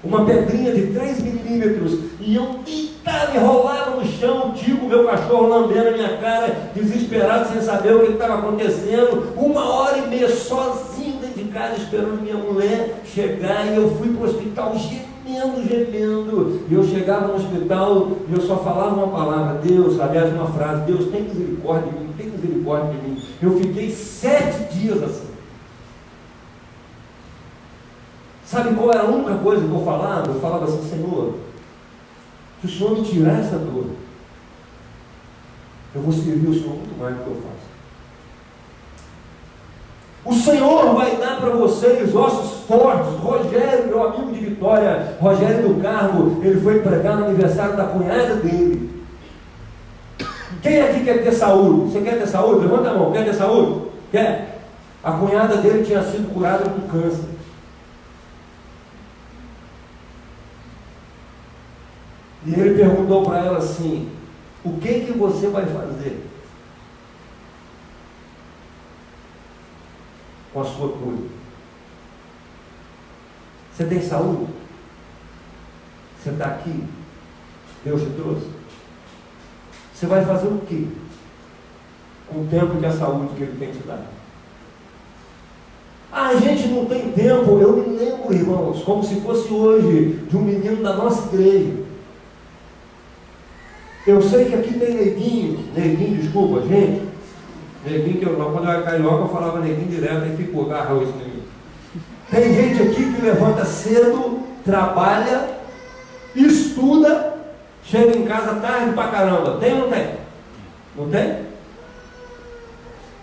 uma pedrinha de 3 milímetros, e eu deitado, enrolado no chão, Tico, meu cachorro, lambendo a minha cara, desesperado, sem saber o que estava acontecendo, 1h30 sozinho dentro de casa, esperando minha mulher chegar, e eu fui para o hospital gemendo, e eu chegava no hospital, e eu só falava uma palavra: Deus, aliás, uma frase: Deus, tem misericórdia de mim, tem misericórdia de mim. Eu fiquei 7 dias assim. Sabe qual era a única coisa que eu falava? Eu falava assim: Senhor, se o Senhor me tirar essa dor, eu vou servir o Senhor muito mais do que eu faço. O Senhor vai dar para vocês ossos fortes. Rogério, meu amigo de Vitória, Rogério do Carmo, ele foi pregar no aniversário da cunhada dele. Quem aqui quer ter saúde? Você quer ter saúde? Levanta a mão. Quer ter saúde? Quer? A cunhada dele tinha sido curada com câncer. E ele perguntou para ela assim: o que você vai fazer com a sua cura? Você tem saúde? Você está aqui? Deus te trouxe? Você vai fazer o que com o tempo e a saúde que Ele tem te dado? A gente não tem tempo. Eu me lembro, irmãos, como se fosse hoje, de um menino da nossa igreja. Eu sei que aqui tem neguinho, desculpa, gente. Neguinho, que quando eu era carioca, eu falava neguinho direto, aí ficou, agarrou esse neguinho. Tem gente aqui que levanta cedo, trabalha, estuda, chega em casa tarde pra caramba. Tem ou não tem? Não tem?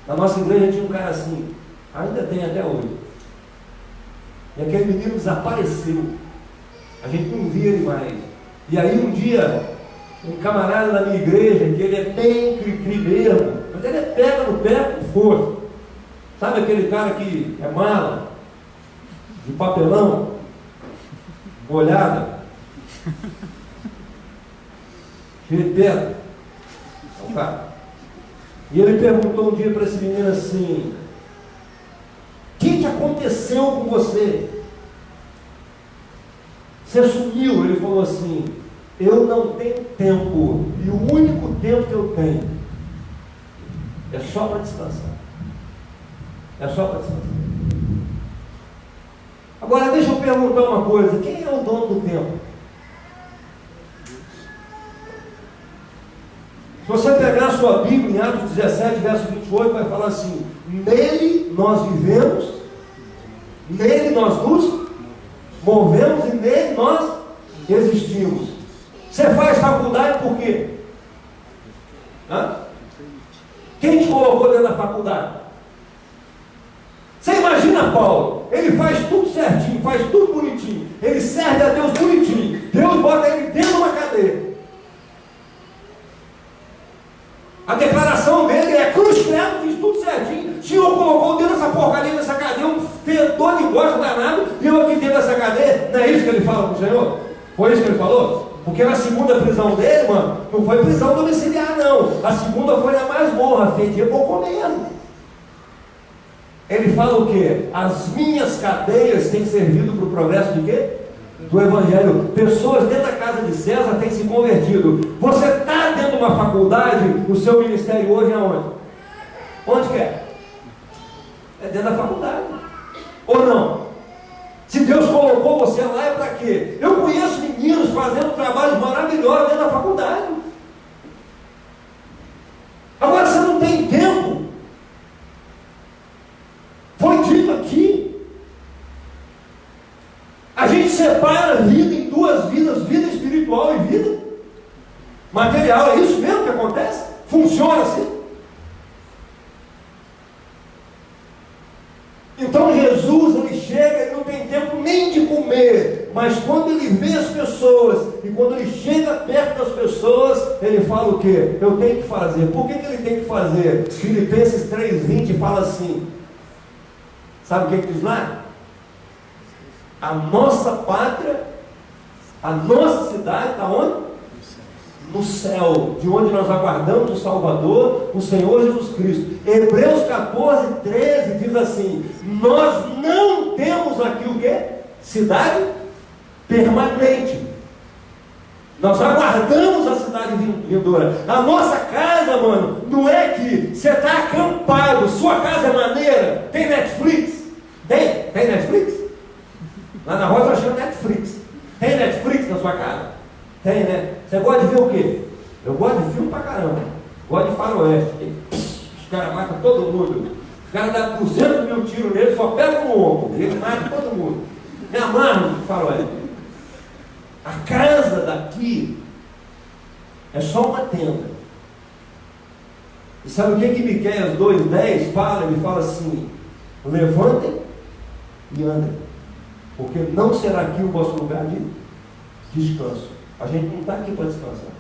Na nossa igreja tinha um cara assim, ainda tem até hoje. E aquele menino desapareceu. A gente não via ele mais. E aí um dia, um camarada da minha igreja, que ele é bem cri-cri mesmo, mas ele pega no pé com força. Sabe aquele cara que é mala, de papelão, molhada, cheio de pedra? É o cara. E ele perguntou um dia para esse menino assim: o que aconteceu com você? Você sumiu? Ele falou assim: eu não tenho tempo, e o único tempo que eu tenho é só para descansar. É só para descansar. Agora deixa eu perguntar uma coisa: quem é o dono do tempo? Se você pegar a sua Bíblia em Atos 17, verso 28, vai falar assim: nele nós vivemos, nele nós nos movemos e nele nós existimos. Você faz faculdade por quê? Quem te colocou dentro da faculdade? Você imagina Paulo, ele faz tudo certinho, faz tudo bonitinho, ele serve a Deus bonitinho, Deus bota ele dentro de uma cadeia. A declaração dele é: cruz credo, fiz tudo certinho, o Senhor colocou dentro dessa porcaria, dessa cadeia, um fedor de bosta danado, e eu aqui dentro dessa cadeia. Não é isso que ele fala para o Senhor? Foi isso que ele falou? Porque na segunda prisão dele, mano, não foi prisão domiciliar, não. A segunda foi na masmorra, fedia por comendo. Ele fala o quê? As minhas cadeias têm servido para o progresso de quê? Do Evangelho. Pessoas dentro da casa de César têm se convertido. Você está dentro de uma faculdade, o seu ministério hoje é onde? Onde que é? É dentro da faculdade. Ou não? Se Deus colocou você lá, é para quê? Eu conheço meninos fazendo trabalhos maravilhosos dentro da faculdade. Agora você não tem tempo. Foi dito aqui. A gente separa a vida em duas vidas, vida espiritual e vida material. É isso mesmo que acontece? Funciona assim? Então Jesus, ele chega, ele não tem tempo nem de comer, mas quando ele vê as pessoas, e quando ele chega perto das pessoas, ele fala o quê? Eu tenho que fazer. Por que ele tem que fazer? Filipenses 3:20 fala assim, sabe o que diz lá? A nossa pátria, a nossa cidade está onde? No céu, de onde nós aguardamos o Salvador, o Senhor Jesus Cristo. Hebreus 14:13 diz assim: nós não temos aqui o quê? Cidade permanente. Nós aguardamos a cidade vindoura. A nossa casa, mano, não é que você está acampado, sua casa é maneira, tem Netflix? Tem? Tem Netflix? Lá na roça eu chamo Netflix. Tem Netflix na sua casa? Tem, né? Você gosta de ver o quê? Eu gosto de filme pra caramba. Gosto de faroeste. Os caras matam todo mundo. Os caras dão 200 mil tiros nele, só pegam no ombro. Ele mata todo mundo. Me amarro de faroeste. A casa daqui é só uma tenda. E sabe o que Miqueias 2:10 fala? Ele fala assim: levantem e andem, porque não será aqui o vosso lugar de descanso. A gente não está aqui para descansar.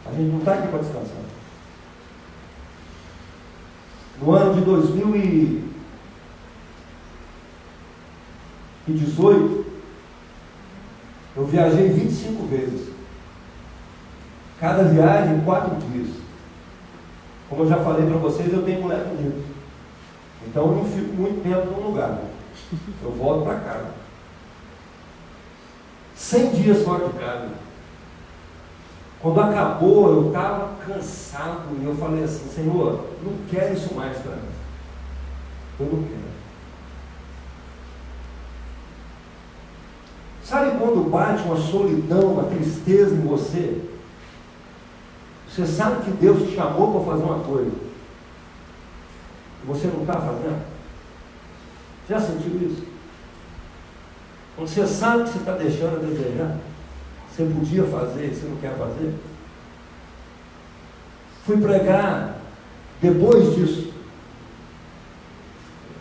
A gente não está aqui para descansar. No ano de 2018, eu viajei 25 vezes. Cada viagem, 4 dias. Como eu já falei para vocês, eu tenho mulher comigo. Então eu não fico muito tempo num lugar. Eu volto para casa. 100 dias fora de casa. Quando acabou, eu estava cansado e eu falei assim: Senhor, não quero isso mais para mim. Eu não quero. Sabe quando bate uma solidão, uma tristeza em você? Você sabe que Deus te chamou para fazer uma coisa e você não está fazendo? Já sentiu isso? Quando você sabe que você está deixando a desejar, você podia fazer, você não quer fazer. Fui pregar, depois disso,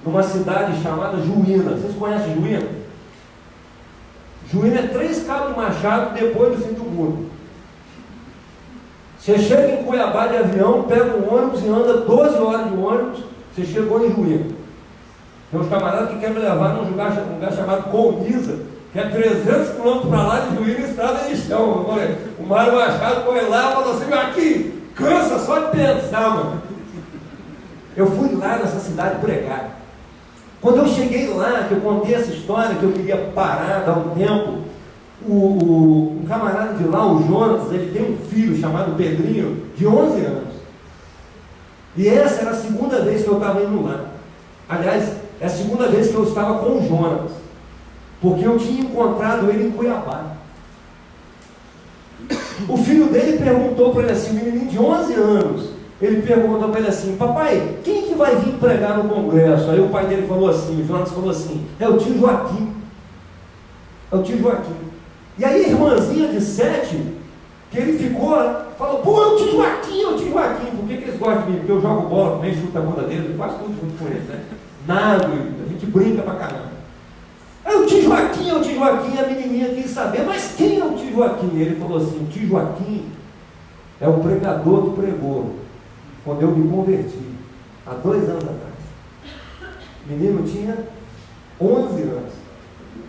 numa cidade chamada Juína. Vocês conhecem Juína? Juína é 3 cabos de Machado depois do fim do mundo. Você chega em Cuiabá de avião, pega um ônibus e anda 12 horas de ônibus, você chegou em Juína. Tem uns camaradas que querem me levar num lugar chamado Colniza, que é 300 quilômetros para lá de Juína, estrada de chão. O Mário Machado foi lá e falou assim: aqui, cansa só de pensar, mano. Eu fui lá nessa cidade pregar. Quando eu cheguei lá, que eu contei essa história, que eu queria parar, dar um tempo, um camarada de lá, o Jonas, ele tem um filho chamado Pedrinho, de 11 anos. E essa era a segunda vez que eu estava indo lá. Aliás, é a segunda vez que eu estava com o Jonas, porque eu tinha encontrado ele em Cuiabá. O filho dele perguntou para ele assim, um menininho de 11 anos, ele perguntou para ele assim: papai, quem que vai vir pregar no congresso? Aí o pai dele falou assim, o Jonas falou assim: é o tio Joaquim. É o tio Joaquim. E aí a irmãzinha de 7 que ele ficou, falou, pô, é o tio Joaquim. Por que eles gostam de mim? Porque eu jogo bola também, chuto a bunda deles, eu faço tudo junto com eles, né? Nada, a gente brinca pra caramba. É o tio Joaquim, a menininha quis saber, mas quem é o tio Joaquim? Ele falou assim, o tio Joaquim é o pregador que pregou quando eu me converti, há 2 anos atrás. O menino tinha 11 anos.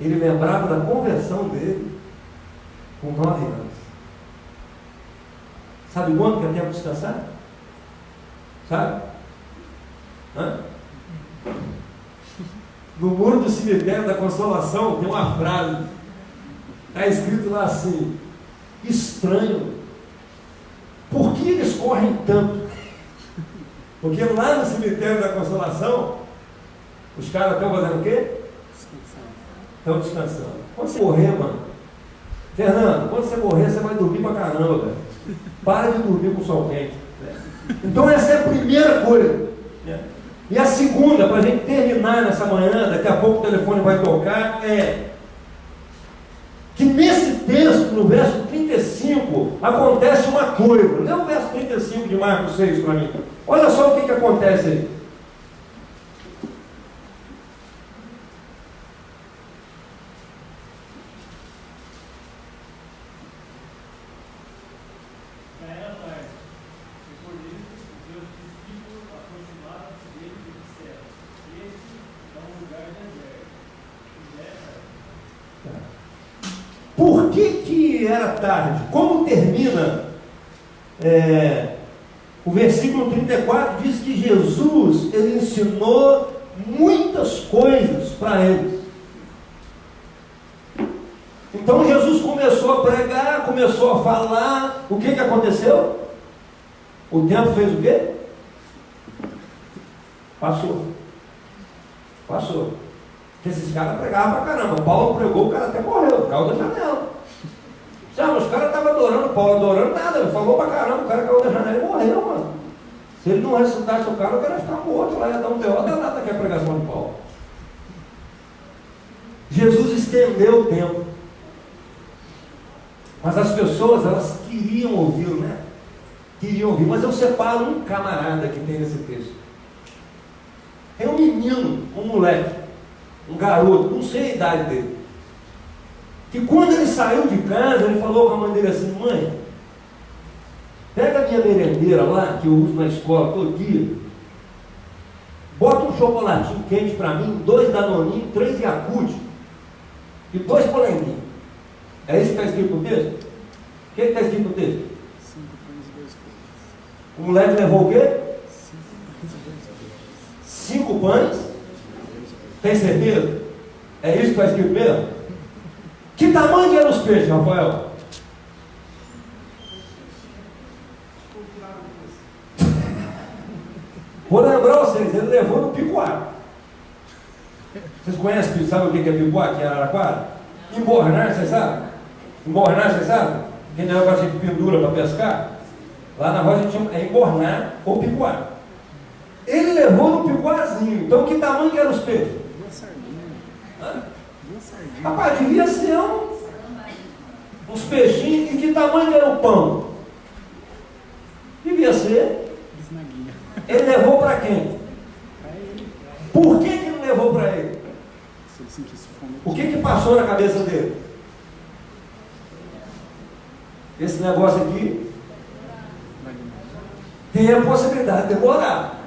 Ele lembrava da conversão dele com 9 anos. Sabe quanto que é tempo de descansar? Sabe? Hã? No muro do cemitério da Consolação tem uma frase, está escrito lá assim: estranho, por que eles correm tanto? Porque lá no cemitério da Consolação, os caras estão fazendo o quê? Estão descansando. Quando você morrer, mano, Fernando, quando você morrer, você vai dormir pra caramba, velho. Para de dormir com o sol quente. Então essa é a primeira coisa. E a segunda, para a gente terminar nessa manhã, daqui a pouco o telefone vai tocar, é que nesse texto, no verso 35, acontece uma coisa. Lê o verso 35 de Marcos 6 para mim. Olha só o que acontece aí. Por que era tarde? Como termina o versículo 34? Diz que Jesus, ele ensinou muitas coisas para eles. Então Jesus começou a pregar, começou a falar. O que aconteceu? O tempo fez o quê? Passou. Porque esses caras pregavam pra caramba. Paulo pregou, o cara até morreu, caiu da janela. Sabe, os caras estavam adorando, Paulo adorando nada, ele falou pra caramba, o cara caiu da janela e morreu, mano. Se ele não ressuscitasse o cara ia ficar morto lá, ia dar um B.O. danado aqui a pregação de Paulo. Jesus estendeu o tempo. Mas as pessoas, elas queriam ouvi-lo, né? Queriam ouvir. Mas eu separo um camarada que tem nesse texto. É um menino, um moleque, um garoto, não sei a idade dele, que quando ele saiu de casa, ele falou com a mãe dele assim: mãe, pega a minha merendeira lá, que eu uso na escola todo dia, bota um chocolatinho quente para mim, 2 Danoninhos, 3 Yakult e 2 polenguinhos. É isso que está escrito no texto? O que está escrito no texto? 5 pães e 2 peixes. O moleque levou o quê? 5 pães? Tem certeza? É isso que está escrito mesmo? Que tamanho eram os peixes, Rafael? Vou lembrar vocês, ele levou no picuá. Vocês conhecem, sabe o que é picuá aqui em Araraquara? Embornar, vocês sabem? Embornar, vocês sabem? Que negócio a gente pendura para pescar. Lá na roça a gente chama embornar ou picuá. Ele levou no picuazinho. Então que tamanho que eram os peixes? 2 sardinhas. Hã? 2 sardinhas. Rapaz, devia ser uns peixinhos. E que tamanho que era o pão? Devia ser. Bisnaguinha. Ele levou para quem? Pra ele. Por que ele não levou para ele? Se ele sentisse fome. O que passou na cabeça dele? Esse negócio aqui tem a possibilidade de demorar.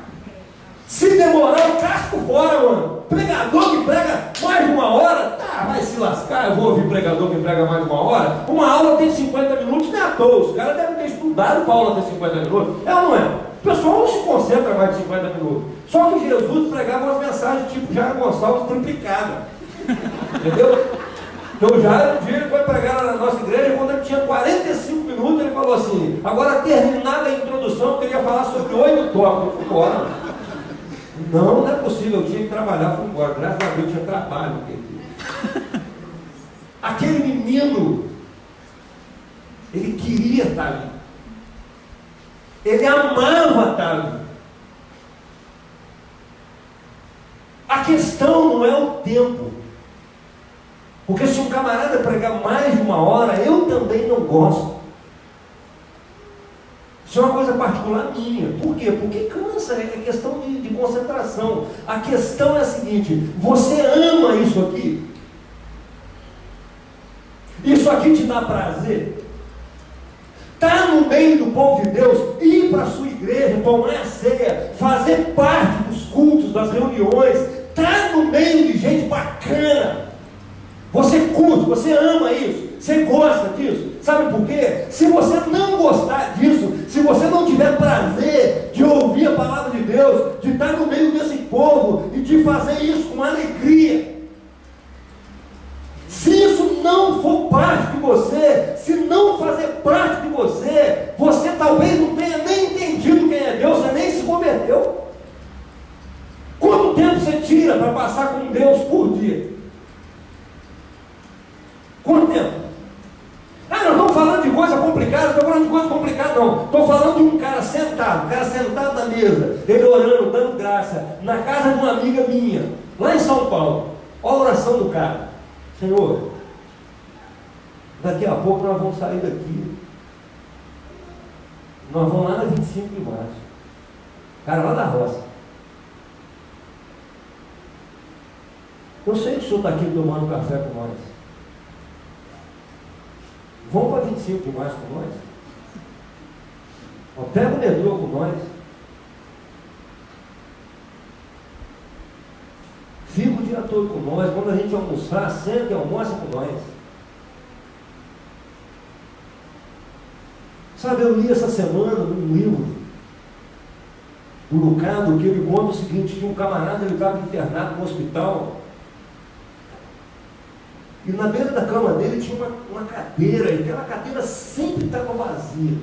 Se demorar, eu casco fora, mano. Pregador que prega mais de 1 hora, tá, vai se lascar. Eu vou ouvir pregador que prega mais de 1 hora. Uma aula tem 50 minutos, não é à toa. Os caras devem ter estudado para a aula ter 50 minutos. É ou não é? O pessoal não se concentra mais de 50 minutos. Só que Jesus pregava umas mensagens tipo Jairo Gonçalves triplicada. Entendeu? Então Jairo, um dia ele foi pregar na nossa igreja, quando ele tinha 45 minutos, ele falou assim: agora terminada a introdução, eu queria falar sobre 8 tópicos. Eu fui embora. Não é possível, eu tinha que trabalhar, fui embora. Graças a Deus tinha trabalho. Aquele menino, ele queria estar ali. Ele amava estar ali. A questão não é o tempo. Porque se um camarada pregar mais de 1 hora, eu também não gosto. Isso é uma coisa particular minha. Por quê? Porque cansa, é questão de concentração. A questão é a seguinte: você ama isso aqui? Isso aqui te dá prazer? Estar no meio do povo de Deus, ir para a sua igreja, tomar a ceia, fazer parte dos cultos, das reuniões, estar no meio de gente bacana. Você curte, você ama isso, você gosta disso. Sabe por quê? Se você não gostar disso, se você não tiver prazer de ouvir a palavra de Deus, de estar no meio desse povo e de fazer isso com alegria, se isso não for parte de você, se não fazer parte de você, você talvez não tenha nem entendido quem é Deus, você nem se converteu. Quanto tempo você tira para passar com Deus por dia? Quanto tempo? Ah, não estamos falando de coisa complicada, não estou falando de coisa complicada não. Estou falando de um cara sentado na mesa, ele orando, dando graça, na casa de uma amiga minha, lá em São Paulo. Olha a oração do cara: Senhor, daqui a pouco nós vamos sair daqui, nós vamos lá na 25 de março, cara lá da roça. Eu sei que o senhor está aqui tomando café com nós. Vamos para 25 de março com nós? Ó, pega o metrô com nós. Fica o dia todo com nós. Quando a gente almoçar, senta e almoça com nós. Sabe, eu li essa semana num livro do Lucado, que ele conta o seguinte: que um camarada, ele estava internado no hospital, e na beira da cama dele tinha uma cadeira, e aquela cadeira sempre estava vazia.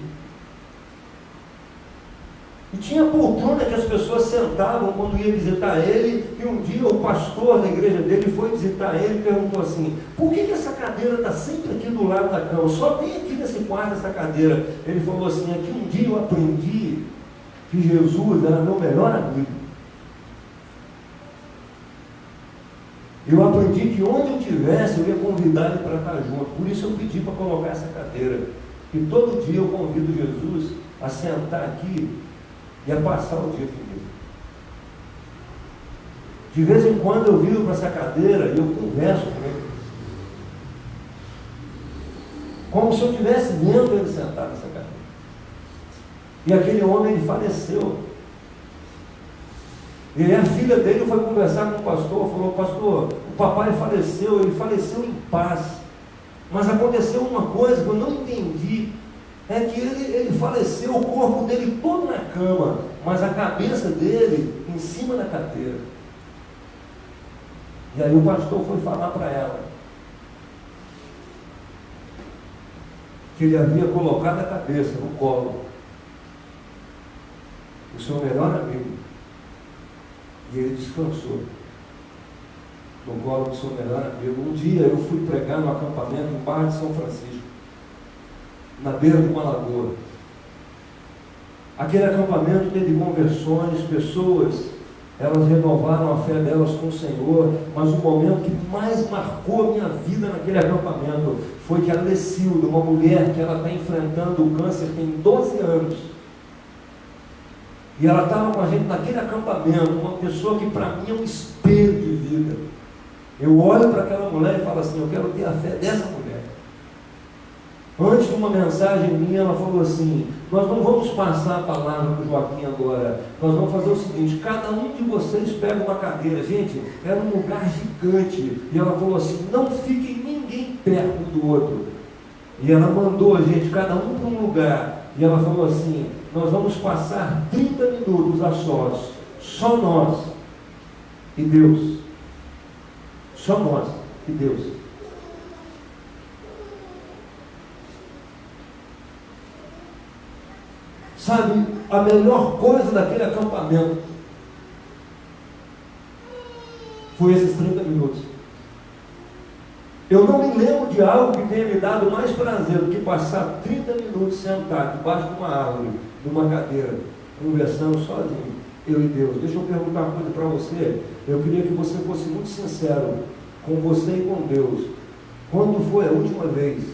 E tinha poltrona que as pessoas sentavam quando ia visitar ele, e um dia o pastor da igreja dele foi visitar ele e perguntou assim: por que essa cadeira está sempre aqui do lado da cama? Só tem aqui nesse quarto essa cadeira. Ele falou assim: é que um dia eu aprendi que Jesus era meu melhor amigo. Eu aprendi que onde eu estivesse, eu ia convidar ele para estar junto. Por isso eu pedi para colocar essa cadeira. E todo dia eu convido Jesus a sentar aqui e a passar o dia comigo. De vez em quando eu viro para essa cadeira e eu converso com ele, como se eu estivesse vendo ele sentado nessa cadeira. E aquele homem, ele faleceu. E a filha dele foi conversar com o pastor, falou: pastor, o papai faleceu, ele faleceu em paz, mas aconteceu uma coisa que eu não entendi, é que ele faleceu, o corpo dele todo na cama, mas a cabeça dele em cima da cadeira. E aí o pastor foi falar para ela que ele havia colocado a cabeça no colo do seu melhor amigo, e ele descansou no colo do seu melhor amigo. Um dia eu fui pregar no acampamento no bairro de São Francisco, na beira de uma lagoa. Aquele acampamento teve conversões, pessoas, elas renovaram a fé delas com o Senhor, mas o momento que mais marcou a minha vida naquele acampamento foi que a Lecilda, uma mulher que ela está enfrentando o câncer, tem 12 anos, e ela estava com a gente naquele acampamento, uma pessoa que para mim é um espelho de vida. Eu olho para aquela mulher e falo assim: eu quero ter a fé dessa mulher. Antes de uma mensagem minha, ela falou assim: nós não vamos passar a palavra para o Joaquim agora, nós vamos fazer o seguinte, cada um de vocês pega uma cadeira. Gente, era um lugar gigante, e ela falou assim: não fiquem ninguém perto do outro. E ela mandou a gente, cada um para um lugar, e ela falou assim: nós vamos passar 30 minutos a sós, só nós e Deus. Só nós e Deus. Sabe, a melhor coisa daquele acampamento foi esses 30 minutos. Eu não me lembro de algo que tenha me dado mais prazer do que passar 30 minutos sentado debaixo de uma árvore, numa cadeira, conversando sozinho, eu e Deus. Deixa eu perguntar uma coisa para você. Eu queria que você fosse muito sincero com você e com Deus. Quando foi a última vez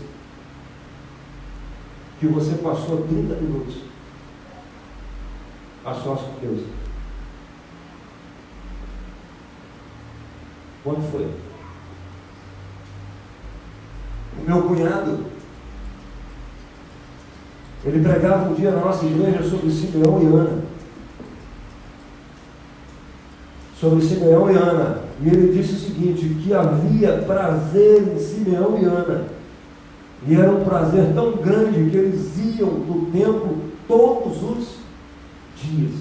que você passou 30 minutos a sós com Deus? Quando foi? O meu cunhado, ele pregava um dia na nossa igreja sobre Simeão e Ana. Sobre Simeão e Ana. E ele disse o seguinte, que havia prazer em Simeão e Ana. E era um prazer tão grande que eles iam no templo todos os dias.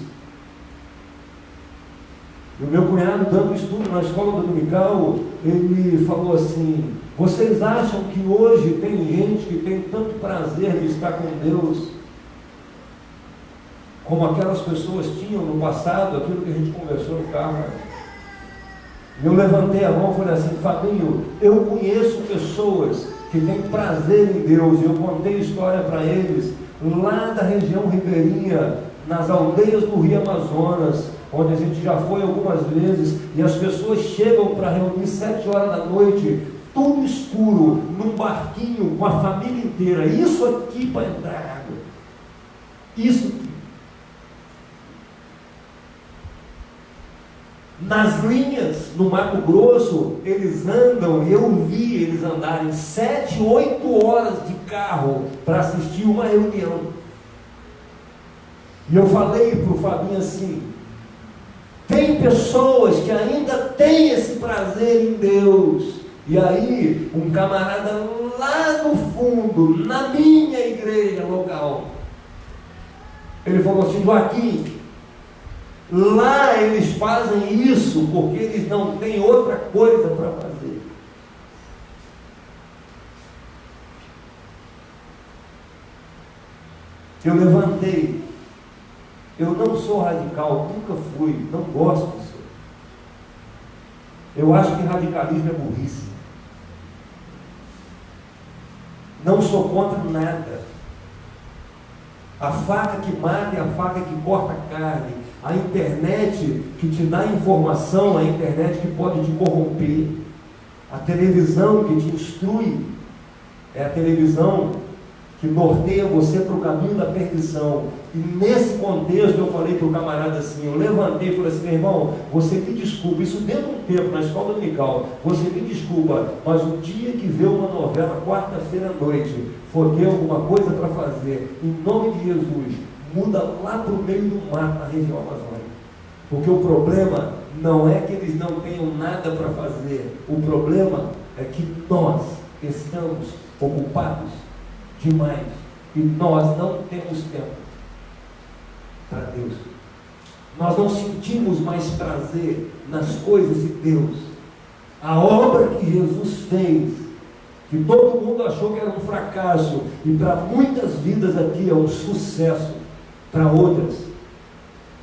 E o meu cunhado, dando estudo na escola dominical, ele falou assim, vocês acham que hoje tem gente que tem tanto prazer de estar com Deus como aquelas pessoas tinham no passado, aquilo que a gente conversou no carro? E eu levantei a mão e falei assim, Fabinho, eu conheço pessoas que têm prazer em Deus, e eu contei história para eles, lá da região ribeirinha, nas aldeias do Rio Amazonas, onde a gente já foi algumas vezes, e as pessoas chegam para reunir 7 horas da noite, tudo escuro, num barquinho com a família inteira, isso aqui para entrar água, isso aqui. Nas linhas, no Mato Grosso, eles andam, eu vi eles andarem 7, 8 horas de carro para assistir uma reunião. E eu falei para o Fabinho assim, tem pessoas que ainda têm esse prazer em Deus. E aí, um camarada lá no fundo, na minha igreja local, ele falou assim, Joaquim, lá eles fazem isso porque eles não têm outra coisa para fazer. Eu levantei. Eu não sou radical, nunca fui, não gosto disso. Eu acho que radicalismo é burrice. Não sou contra nada. A faca que mata é a faca que corta a carne. A internet que te dá informação, a internet que pode te corromper. A televisão que te instrui é a televisão que norteia você para o caminho da perdição. E nesse contexto eu falei para o camarada assim, eu levantei e falei assim, meu irmão, você me desculpa, isso dentro de um tempo, na escola dominical, você me desculpa, mas o dia que vê uma novela, quarta-feira à noite, for ter alguma coisa para fazer, em nome de Jesus, muda lá para o meio do mato, na região amazônica. Porque o problema não é que eles não tenham nada para fazer, o problema é que nós estamos ocupados demais e nós não temos tempo para Deus. Nós não sentimos mais prazer nas coisas de Deus. A obra que Jesus fez, que todo mundo achou que era um fracasso, e para muitas vidas aqui é um sucesso, para outras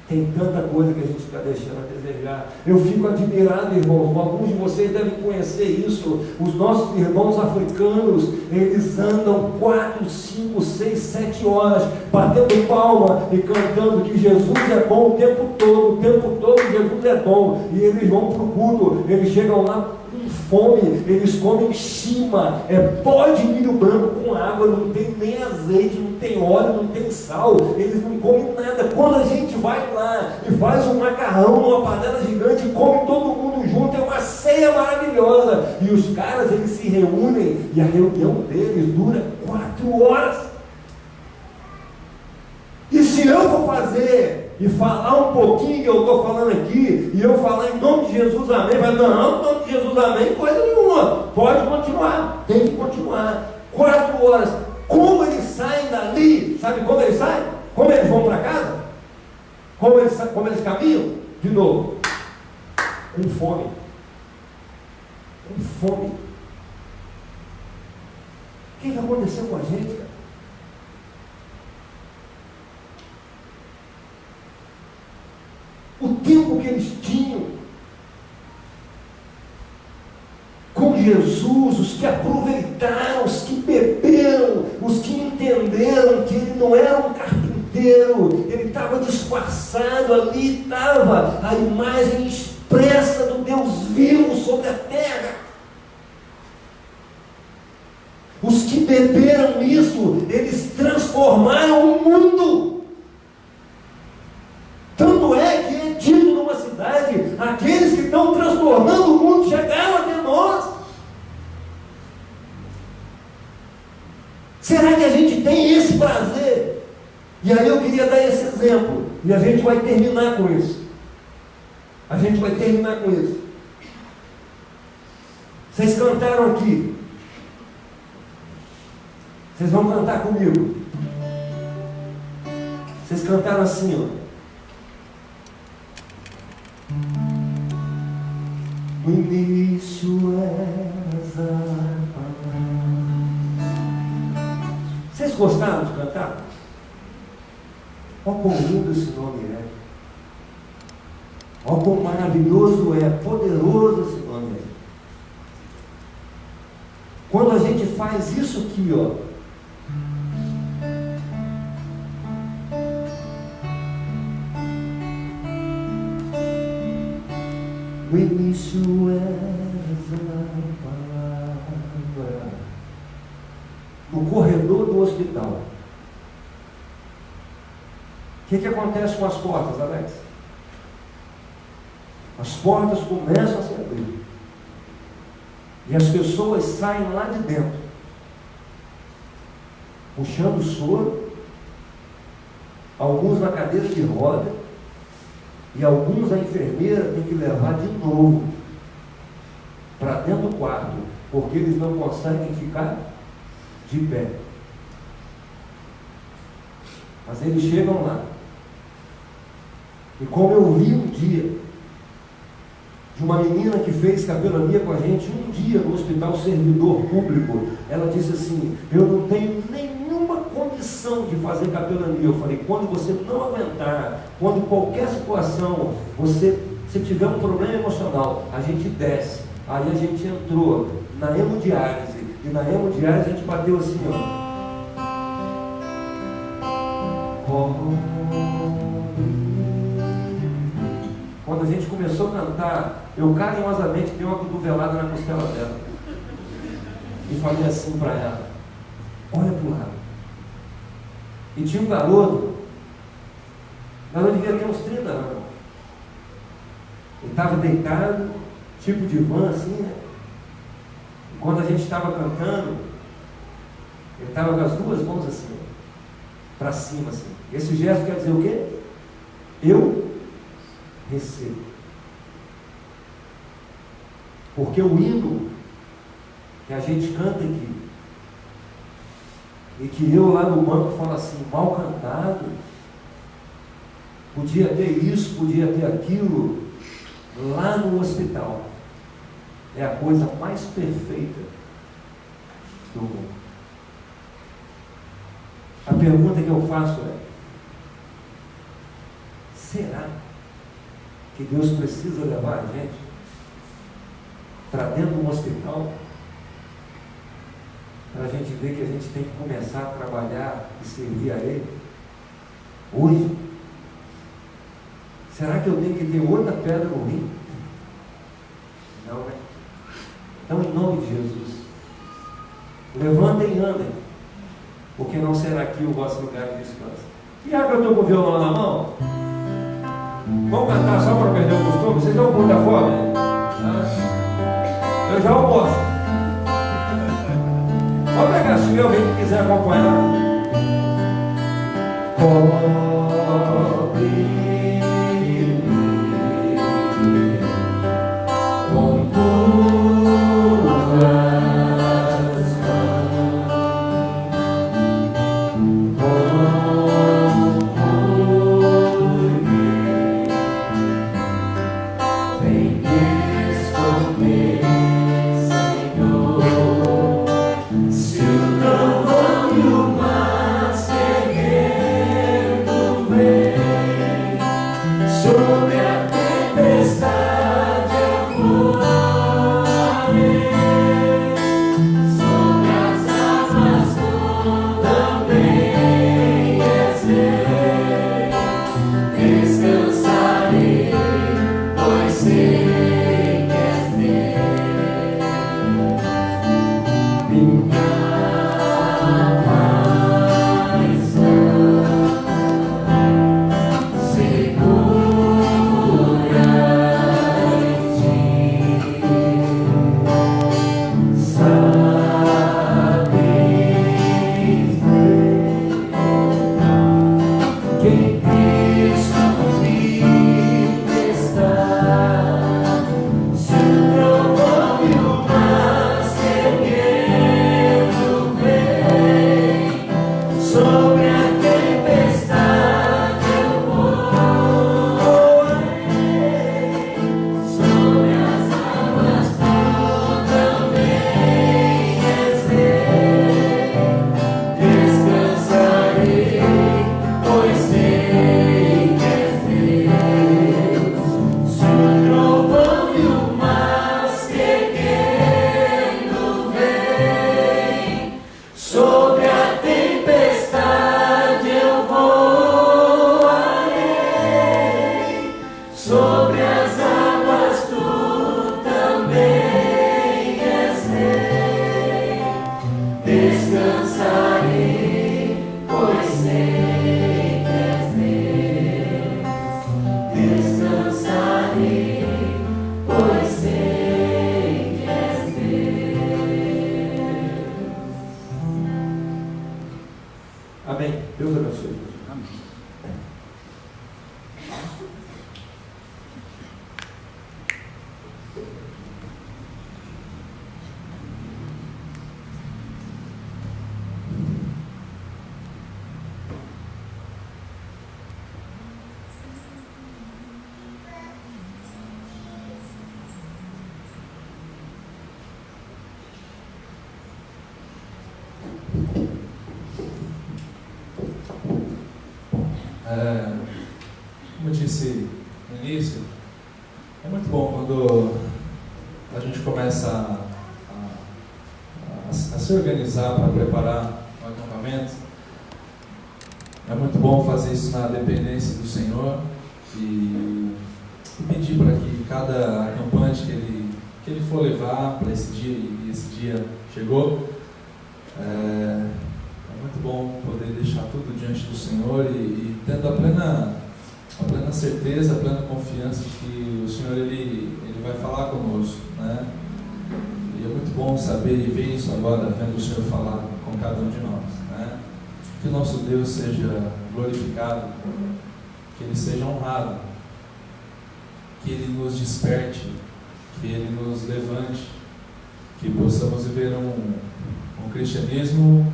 tem tanta coisa que a gente está deixando a desejar. Eu fico admirado, irmãos, alguns de vocês devem conhecer isso, os nossos irmãos africanos, eles andam 4, 5, 6, 7 horas, batendo palma e cantando que Jesus é bom o tempo todo Jesus é bom, e eles vão para o culto, eles chegam lá com fome, eles comem chima, pó de milho branco com água, não tem nem azeite, não tem óleo, não tem sal, eles não comem nada. Quando a gente vai lá e faz um macarrão numa panela gigante e come todo mundo junto, é uma ceia maravilhosa, e os caras, eles se reúnem, e a reunião deles dura 4 horas. E se eu for fazer e falar um pouquinho que eu estou falando aqui, e eu falar em nome de Jesus, amém, vai, não, em nome de Jesus, amém, coisa nenhuma, pode continuar, tem que continuar, 4 horas, como eles saem dali, sabe como eles saem? Como eles vão para casa? Como eles caminham? De novo, com fome, o que aconteceu com a gente, cara? O tempo que eles tinham com Jesus, os que aproveitaram, os que beberam, os que entenderam que ele não era um carpinteiro, ele estava disfarçado, ali estava a imagem expressa do Deus vivo sobre a terra. Os que beberam isso, eles transformaram o mundo. transformando o mundo, chegaram até nós. Será que a gente tem esse prazer? E aí eu queria dar esse exemplo, e a gente vai terminar com isso. A gente vai terminar com isso. Vocês cantaram aqui. Vocês vão cantar comigo. Vocês cantaram assim, ó. No início eras a palavra. Vocês gostaram de cantar? Olha quão lindo esse nome é. Olha quão maravilhoso é, poderoso esse nome é. Quando a gente faz isso aqui, ó. No início eras a palavra. No corredor do hospital. O que acontece com as portas, Alex? As portas começam a se abrir. E as pessoas saem lá de dentro, puxando o soro, alguns na cadeira de roda, e alguns a enfermeira tem que levar de novo para dentro do quarto, porque eles não conseguem ficar de pé. Mas eles chegam lá. E como eu vi um dia, de uma menina que fez capelania com a gente, um dia no hospital servidor público, ela disse assim: eu não tenho nenhuma condição de fazer capelania. Eu falei: quando você não aguentar, quando qualquer situação, você tiver um problema emocional, a gente desce. Aí a gente entrou na hemodiálise, e na hemodiálise a gente bateu assim, ó. Quando a gente começou a cantar, eu carinhosamente dei uma cotovelada na costela dela e falei assim para ela: olha para o lado. E tinha um garoto devia ter uns 30 anos. Ele estava deitado, tipo divã assim, né? E quando a gente estava cantando, ele estava com as duas mãos assim, para cima assim. Esse gesto quer dizer o quê? Eu recebo. Porque o hino que a gente canta aqui, e que eu lá no banco falo assim: mal cantado, podia ter isso, podia ter aquilo, lá no hospital, é a coisa mais perfeita do mundo. A pergunta que eu faço é: será que Deus precisa levar a gente para dentro de um hospital para a gente ver que a gente tem que começar a trabalhar e servir a Ele hoje? Será que eu tenho que ter outra pedra no rim? Não, né? Então, em nome de Jesus, levantem e andem, porque não será aqui o vosso lugar de descanso. E já que eu estou com o violão na mão, vamos cantar só para perder o costume? Vocês estão com muita fome? Eu já almoço. Pode pegar, se alguém que quiser acompanhar. Pobre com se o trovão e o mar se erguendo das águas tu também és rei. Descansarei, pois sei que és Deus. Descansarei, pois sei que és Deus. Amém. Deus abençoe. Amém. Como eu disse no início, é muito bom quando a gente começa a se organizar para preparar o acampamento. É muito bom fazer isso na dependência do Senhor e pedir para que cada acampante que ele for levar para esse dia, e esse dia chegou, é muito bom poder deixar tudo diante do Senhor e tendo a plena certeza, a plena confiança de que o Senhor ele vai falar conosco, né? E é muito bom saber e ver isso agora, vendo o Senhor falar com cada um de nós, né? Que o nosso Deus seja glorificado, que Ele seja honrado, que Ele nos desperte, que Ele nos levante, que possamos viver um cristianismo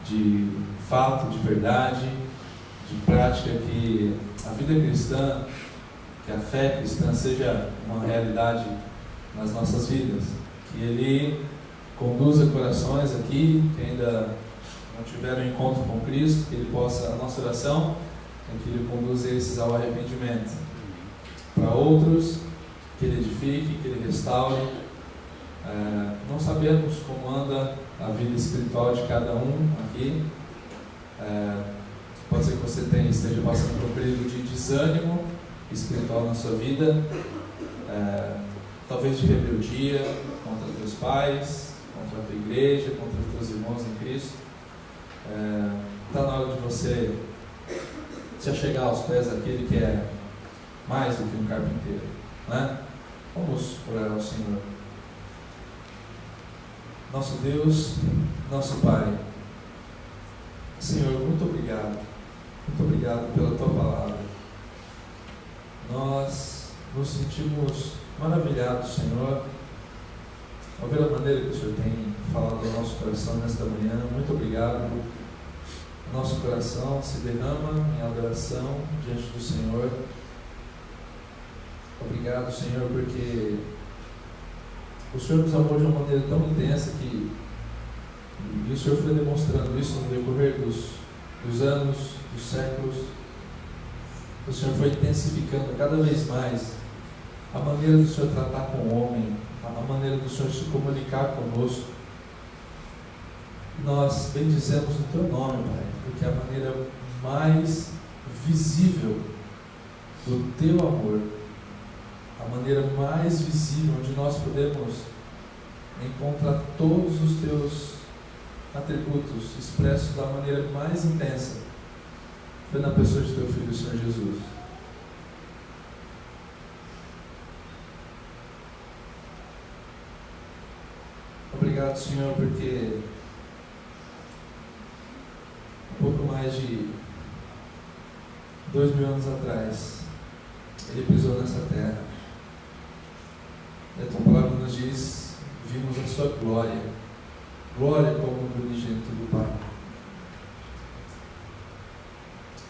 de fato, de verdade, de prática, que a vida cristã, que a fé cristã seja uma realidade nas nossas vidas, que Ele conduza corações aqui que ainda não tiveram encontro com Cristo, que Ele possa, a nossa oração é que Ele conduza esses ao arrependimento. Para outros, que Ele edifique, que Ele restaure. Não sabemos como anda a vida espiritual de cada um aqui. Pode ser que você esteja passando por um período de desânimo espiritual na sua vida, talvez de rebeldia contra teus pais, contra a tua igreja, contra os teus irmãos em Cristo. Está na hora de você se achegar aos pés daquele que é mais do que um carpinteiro, né? Vamos orar ao Senhor. Nosso Deus, nosso Pai, Senhor, muito obrigado pela Tua palavra. Nós nos sentimos maravilhados, Senhor, ao ver a maneira que o Senhor tem falado ao nosso coração nesta manhã. Muito obrigado. Nosso coração se derrama em adoração diante do Senhor. Obrigado, Senhor, porque o Senhor nos amou de uma maneira tão intensa e o Senhor foi demonstrando isso no decorrer dos anos, dos séculos. O Senhor foi intensificando cada vez mais a maneira do Senhor tratar com o homem, a maneira do Senhor se comunicar conosco. Nós bendizemos o Teu nome, Pai, porque é a maneira mais visível do Teu amor, a maneira mais visível onde nós podemos encontrar todos os Teus atributos expressos da maneira mais intensa, foi na pessoa de Teu Filho, o Senhor Jesus. Obrigado, Senhor, porque um pouco mais de 2000 anos atrás Ele pisou nessa terra. E a Tua palavra nos diz: vimos a Sua glória, glória como o unigênito do Pai.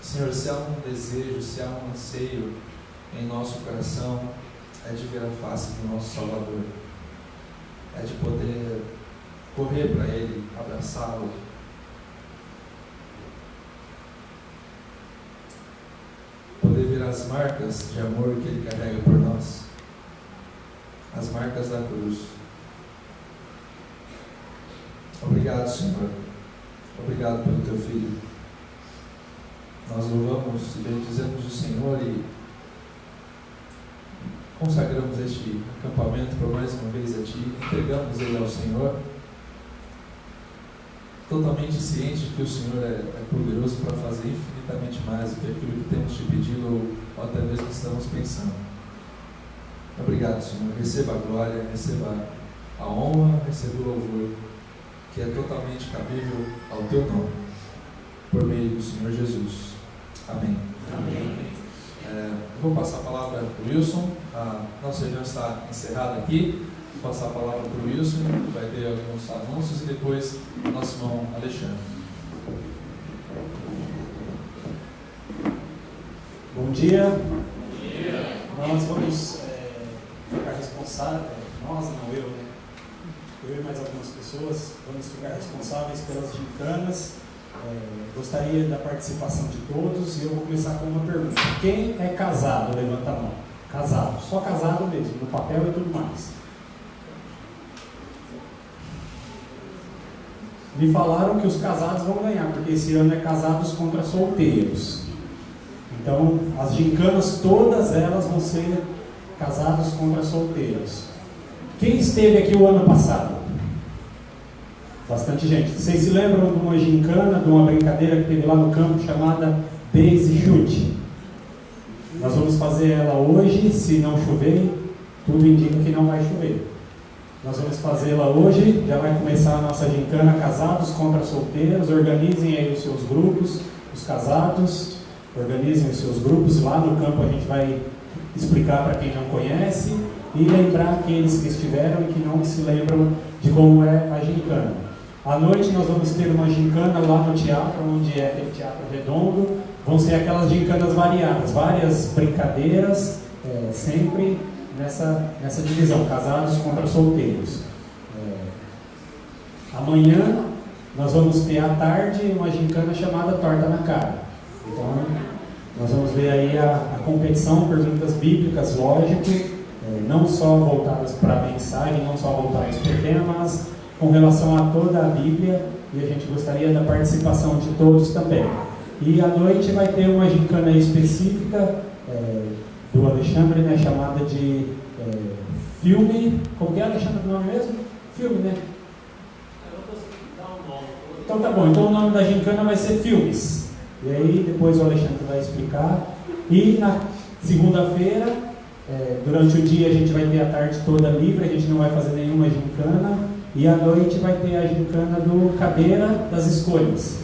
Senhor, se há um desejo, se há um anseio em nosso coração, é de ver a face do nosso Salvador, é de poder correr para Ele, abraçá-lo, poder ver as marcas de amor que Ele carrega por nós, as marcas da cruz. Obrigado, Senhor, obrigado pelo Teu Filho. Nós louvamos e bendizemos o Senhor e consagramos este acampamento por mais uma vez a Ti, entregamos ele ao Senhor, totalmente ciente de que o Senhor é poderoso para fazer infinitamente mais do que aquilo que temos te pedido ou até mesmo estamos pensando. Obrigado, Senhor. Receba a glória, receba a honra, receba o louvor, que é totalmente cabível ao Teu nome, por meio do Senhor Jesus. Amém. Amém. Eu vou passar a palavra para o Wilson. A nossa reunião está encerrada aqui. Vou passar a palavra para o Wilson, que vai ter alguns anúncios, e depois o nosso irmão Alexandre. Bom dia. Nós vamos ficar responsáveis, nós não, eu, né? Eu e mais algumas pessoas vamos ficar responsáveis pelas gincanas. Gostaria da participação de todos e eu vou começar com uma pergunta. Quem é casado? Levanta a mão. Casado, só casado mesmo, no papel e tudo mais. Me falaram que os casados vão ganhar, porque esse ano é casados contra solteiros. Então, as gincanas, todas elas vão ser casados contra solteiros. Quem esteve aqui o ano passado? Bastante gente. Vocês se lembram de uma gincana, de uma brincadeira que teve lá no campo chamada base chute? Nós vamos fazer ela hoje, se não chover, tudo indica que não vai chover. Nós vamos fazê-la hoje, já vai começar a nossa gincana casados contra solteiros. Organizem aí os seus grupos, os casados, organizem os seus grupos. Lá no campo a gente vai explicar para quem não conhece e lembrar aqueles que estiveram e que não se lembram de como é a gincana. À noite nós vamos ter uma gincana lá no teatro, onde é aquele teatro redondo. Vão ser aquelas gincanas variadas, várias brincadeiras, sempre nessa divisão, casados contra solteiros. Amanhã nós vamos ter à tarde uma gincana chamada Torta na Cara. Então nós vamos ver aí a competição, perguntas bíblicas, lógico, não só voltadas para a mensagem, não só voltadas para o tema, mas com relação a toda a Bíblia, e a gente gostaria da participação de todos também. E à noite vai ter uma gincana específica do Alexandre, né, chamada de filme. Como que é, Alexandre, o nome mesmo? Filme, né? Eu não consegui dar um nome. Então tá bom, então o nome da gincana vai ser Filmes. E aí depois o Alexandre vai explicar. E na segunda-feira, durante o dia a gente vai ter a tarde toda livre, a gente não vai fazer nenhuma gincana. E à noite vai ter a gincana do Cadeira das Escolhas.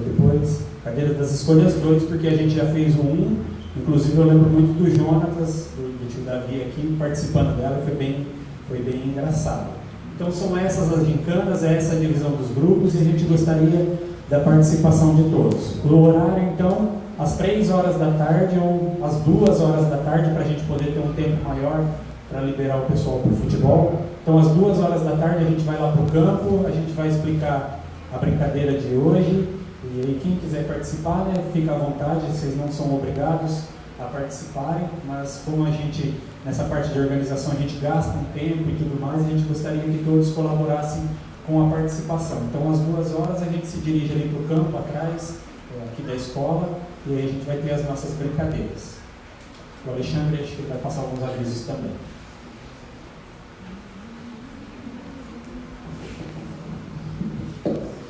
Depois, Cadeira das Escolhas 2, porque a gente já fez o 1. Inclusive eu lembro muito do Jonatas, do tio Davi aqui, participando dela, foi bem engraçado. Então são essas as gincanas, essa a divisão dos grupos, e a gente gostaria da participação de todos. O horário então, às 3 horas da tarde ou às 2 horas da tarde, para a gente poder ter um tempo maior para liberar o pessoal para o futebol. Então às 2 horas da tarde a gente vai lá para o campo, a gente vai explicar a brincadeira de hoje. E aí quem quiser participar, né, fica à vontade, vocês não são obrigados a participarem, mas como a gente, nessa parte de organização, a gente gasta um tempo e tudo mais, a gente gostaria que todos colaborassem com a participação. Então às 2 horas a gente se dirige ali para o campo, atrás, aqui da escola, e aí a gente vai ter as nossas brincadeiras. O Alexandre, acho que vai passar alguns avisos também.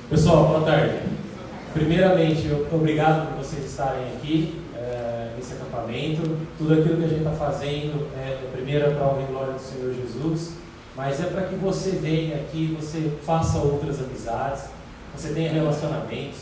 Pessoal, boa tarde. Primeiramente, obrigado por vocês estarem aqui nesse acampamento. Tudo aquilo que a gente está fazendo primeiro é para a honra e glória do Senhor Jesus, mas é para que você venha aqui, você faça outras amizades, você tenha relacionamentos,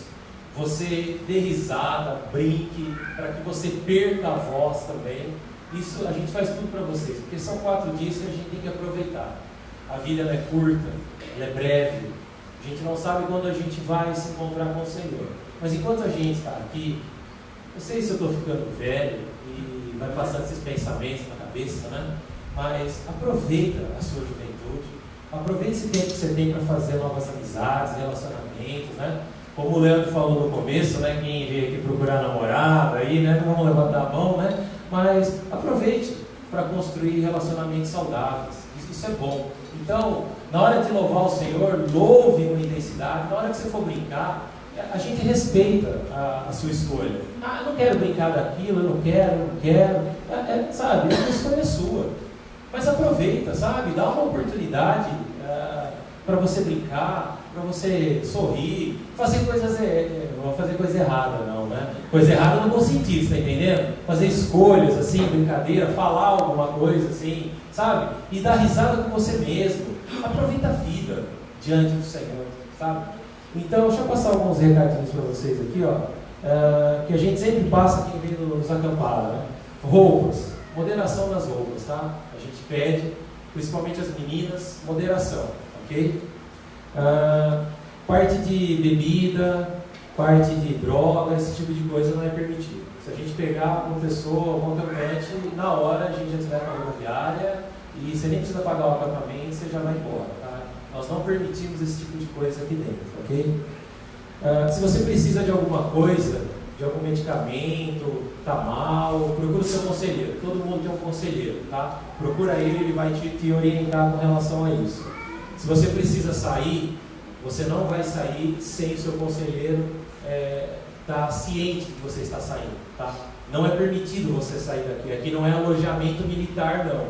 você dê risada, brinque, para que você perca a voz também. Isso a gente faz tudo para vocês, porque são 4 dias que a gente tem que aproveitar. A vida ela é curta, ela é breve. A gente não sabe quando a gente vai se encontrar com o Senhor. Mas enquanto a gente está aqui, não sei se eu estou ficando velho e vai passar esses pensamentos na cabeça, né? Mas aproveita a sua juventude, aproveita esse tempo que você tem para fazer novas amizades, relacionamentos, né? Como o Leandro falou no começo, né? Quem veio aqui procurar namorada aí, né? Não vamos levantar a mão, né? Mas aproveite para construir relacionamentos saudáveis. Isso é bom. Então, na hora de louvar o Senhor, louve com intensidade. Na hora que você for brincar, a gente respeita a sua escolha. Eu não quero brincar daquilo, eu não quero. Sabe, a escolha é sua. aproveita, sabe? Dá uma oportunidade para você brincar, para você sorrir, fazer coisas, não vou fazer coisa errada não, né? Coisa errada no bom sentido, você tá entendendo? Fazer escolhas assim, brincadeira, falar alguma coisa assim, sabe? E dar risada com você mesmo. Aproveita a vida diante do Senhor, sabe? Então, deixa eu passar alguns recadinhos para vocês aqui, ó, que a gente sempre passa quem vem nos acampar, né? Roupas, moderação nas roupas, tá? A gente pede, principalmente as meninas, moderação, ok? Parte de bebida, parte de droga, esse tipo de coisa não é permitido. Se a gente pegar uma pessoa, um acampante, na hora a gente já tiver na rodoviária e você nem precisa pagar o acampamento, você já vai embora, tá? Nós não permitimos esse tipo de coisa aqui dentro, ok? Se você precisa de alguma coisa, de algum medicamento, tá mal, procura o seu conselheiro. Todo mundo tem um conselheiro, tá? Procura ele vai te orientar com relação a isso. Se você precisa sair, você não vai sair sem o seu conselheiro estar ciente que você está saindo, tá? Não é permitido você sair daqui. Aqui não é alojamento militar, não.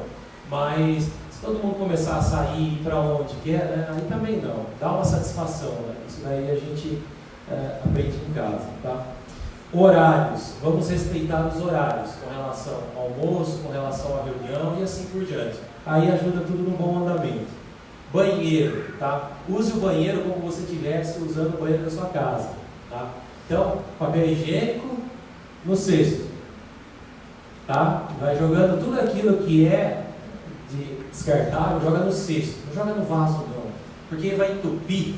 Mas se todo mundo começar a sair para onde quer, né? Aí também não. Dá uma satisfação, né? Isso daí a gente aprende em casa, tá? Horários. Vamos respeitar os horários com relação ao almoço, com relação à reunião e assim por diante. Aí ajuda tudo no bom andamento. Banheiro, tá? Use o banheiro como você estivesse usando o banheiro da sua casa, tá? Então, papel higiênico no cesto, tá? Vai jogando tudo aquilo que é de descartável, joga no cesto, não joga no vaso não, porque vai entupir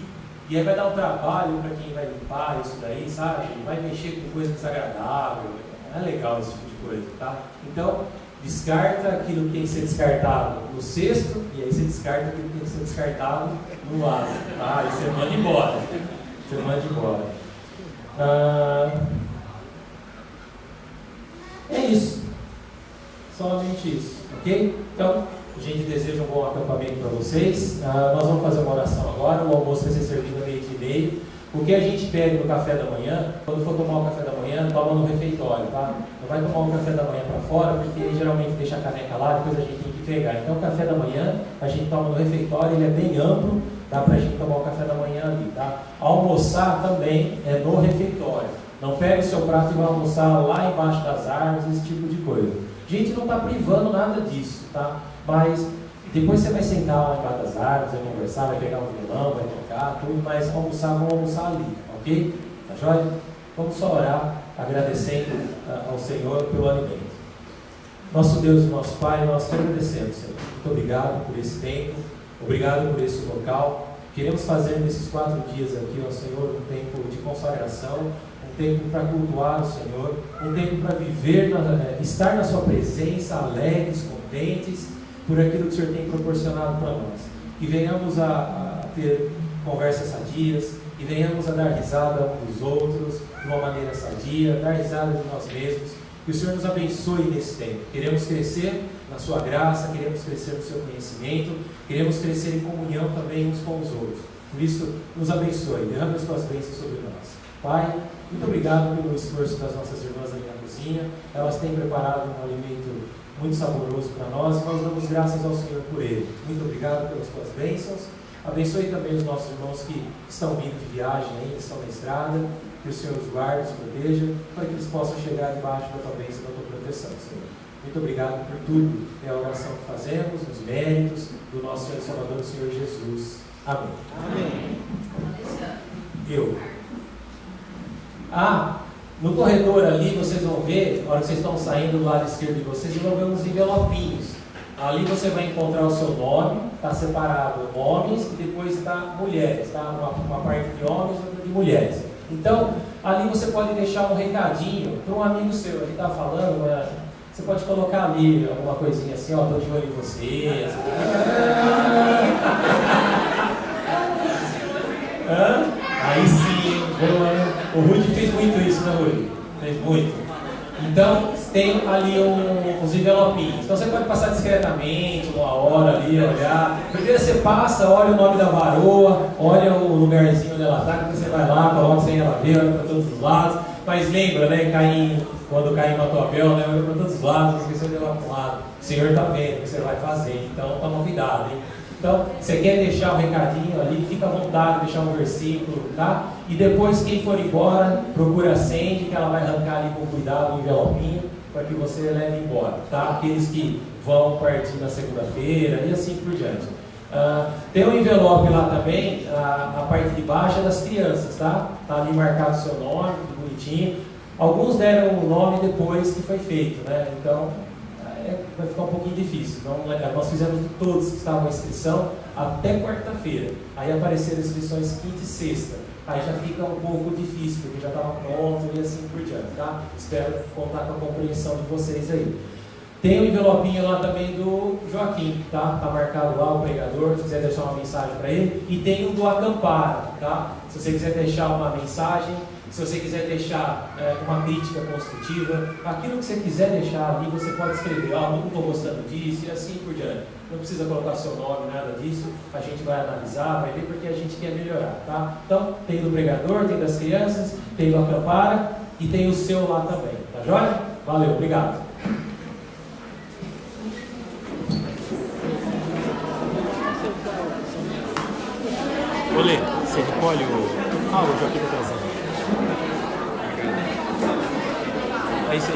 e aí vai dar um trabalho para quem vai limpar isso daí, sabe? Vai mexer com coisa desagradável, não é legal esse tipo de coisa, tá? Então, descarta aquilo que tem que ser descartado no cesto e aí você descarta aquilo que tem que ser descartado no vaso, tá? E você manda embora. Você manda embora. É isso. Somente isso, ok? Então, a gente deseja um bom acampamento para vocês. Nós vamos fazer uma oração agora. O almoço vai ser servido às 12h30. O que a gente pede no café da manhã, quando for tomar o café da manhã, toma no refeitório, tá? Não vai tomar o café da manhã para fora, porque geralmente deixa a caneca lá, depois a gente tem que pegar. Então o café da manhã a gente toma no refeitório, ele é bem amplo, dá pra gente tomar o café da manhã ali, tá? Almoçar também é no refeitório. Não pega o seu prato e vai almoçar lá embaixo das árvores, esse tipo de coisa. A gente não está privando nada disso, tá? Mas depois você vai sentar lá embaixo das árvores, vai conversar, vai pegar um violão, vai tocar, tudo, mas vamos almoçar ali, ok? Tá joia? Vamos só orar, agradecendo ao Senhor pelo alimento. Nosso Deus e nosso Pai, nós te agradecemos, Senhor. Muito obrigado por esse tempo, obrigado por esse local. Queremos fazer nesses 4 dias aqui, ó Senhor, um tempo de consagração, um tempo para cultuar o Senhor, um tempo para viver, estar na Sua presença, alegres, contentes, por aquilo que o Senhor tem proporcionado para nós. Que venhamos a ter conversas sadias, e venhamos a dar risada uns dos outros, de uma maneira sadia, dar risada de nós mesmos. Que o Senhor nos abençoe nesse tempo. Queremos crescer na Sua graça, queremos crescer no Seu conhecimento, queremos crescer em comunhão também uns com os outros. Por isso, nos abençoe, derrame as Tuas bênçãos sobre nós. Pai, muito obrigado pelo esforço das nossas irmãs ali na cozinha. Elas têm preparado um alimento muito saboroso para nós e nós damos graças ao Senhor por ele. Muito obrigado pelas Tuas bênçãos. Abençoe também os nossos irmãos que estão vindo de viagem ainda, estão na estrada. Que o Senhor os guarde, os proteja, para que eles possam chegar debaixo da Tua bênção, da Tua proteção, Senhor. Muito obrigado por tudo. É a oração que fazemos, os méritos do nosso Senhor e Salvador, o Senhor Jesus. Amém. Amém. No corredor ali, vocês vão ver, na hora que vocês estão saindo do lado esquerdo de vocês, vão ver uns envelopinhos. Ali você vai encontrar o seu nome, está separado homens e depois está mulheres, tá? Uma parte de homens e outra de mulheres. Então, ali você pode deixar um recadinho para um amigo seu, ele está falando, você pode colocar ali alguma coisinha assim, ó, estou de olho em você. Aí sim, o Rudy fez muito isso, né, Rudy? Fez muito. Então, tem ali uns envelopinhos. Então, você pode passar discretamente, uma hora ali, olhar. Primeiro você passa, olha o nome da varoa, olha o lugarzinho onde ela está, depois você vai lá, coloca sem ela ver, olha para todos os lados. Mas lembra, né, quando cair uma Matuapel, né? Olha para todos os lados, esqueceu de levar para um lado. O Senhor está vendo o que você vai fazer, então toma cuidado, hein? Então, você quer deixar um recadinho ali, fica à vontade, deixar um versículo, tá? E depois, quem for embora, procura a Sandy, que ela vai arrancar ali com cuidado um envelopinho, para que você leve embora, tá? Aqueles que vão partir na segunda-feira e assim por diante. Tem um envelope lá também, a parte de baixo é das crianças, tá? Tá ali marcado o seu nome, tudo bonitinho. Alguns deram o nome depois que foi feito, né? Então, vai ficar um pouquinho difícil. Então, nós fizemos de todos que estavam em inscrição até quarta-feira. Aí apareceram inscrições quinta e sexta. Aí já fica um pouco difícil, porque já estava pronto e assim por diante, tá? Espero contar com a compreensão de vocês aí. Tem um envelopinho lá também do Joaquim, tá? Tá marcado lá o pregador, se quiser deixar uma mensagem para ele. E tem o do Acampara, tá? Se você quiser deixar uma mensagem, se você quiser deixar uma crítica construtiva, aquilo que você quiser deixar ali, você pode escrever, não estou gostando disso e assim por diante. Não precisa colocar seu nome, nada disso, a gente vai analisar, vai ver porque a gente quer melhorar, tá? Então, tem do pregador, tem das crianças, tem do Acampara e tem o seu lá também, tá joia? Valeu, obrigado. Olê, você recolhe o... o Joaquim está trazendo. Aí você...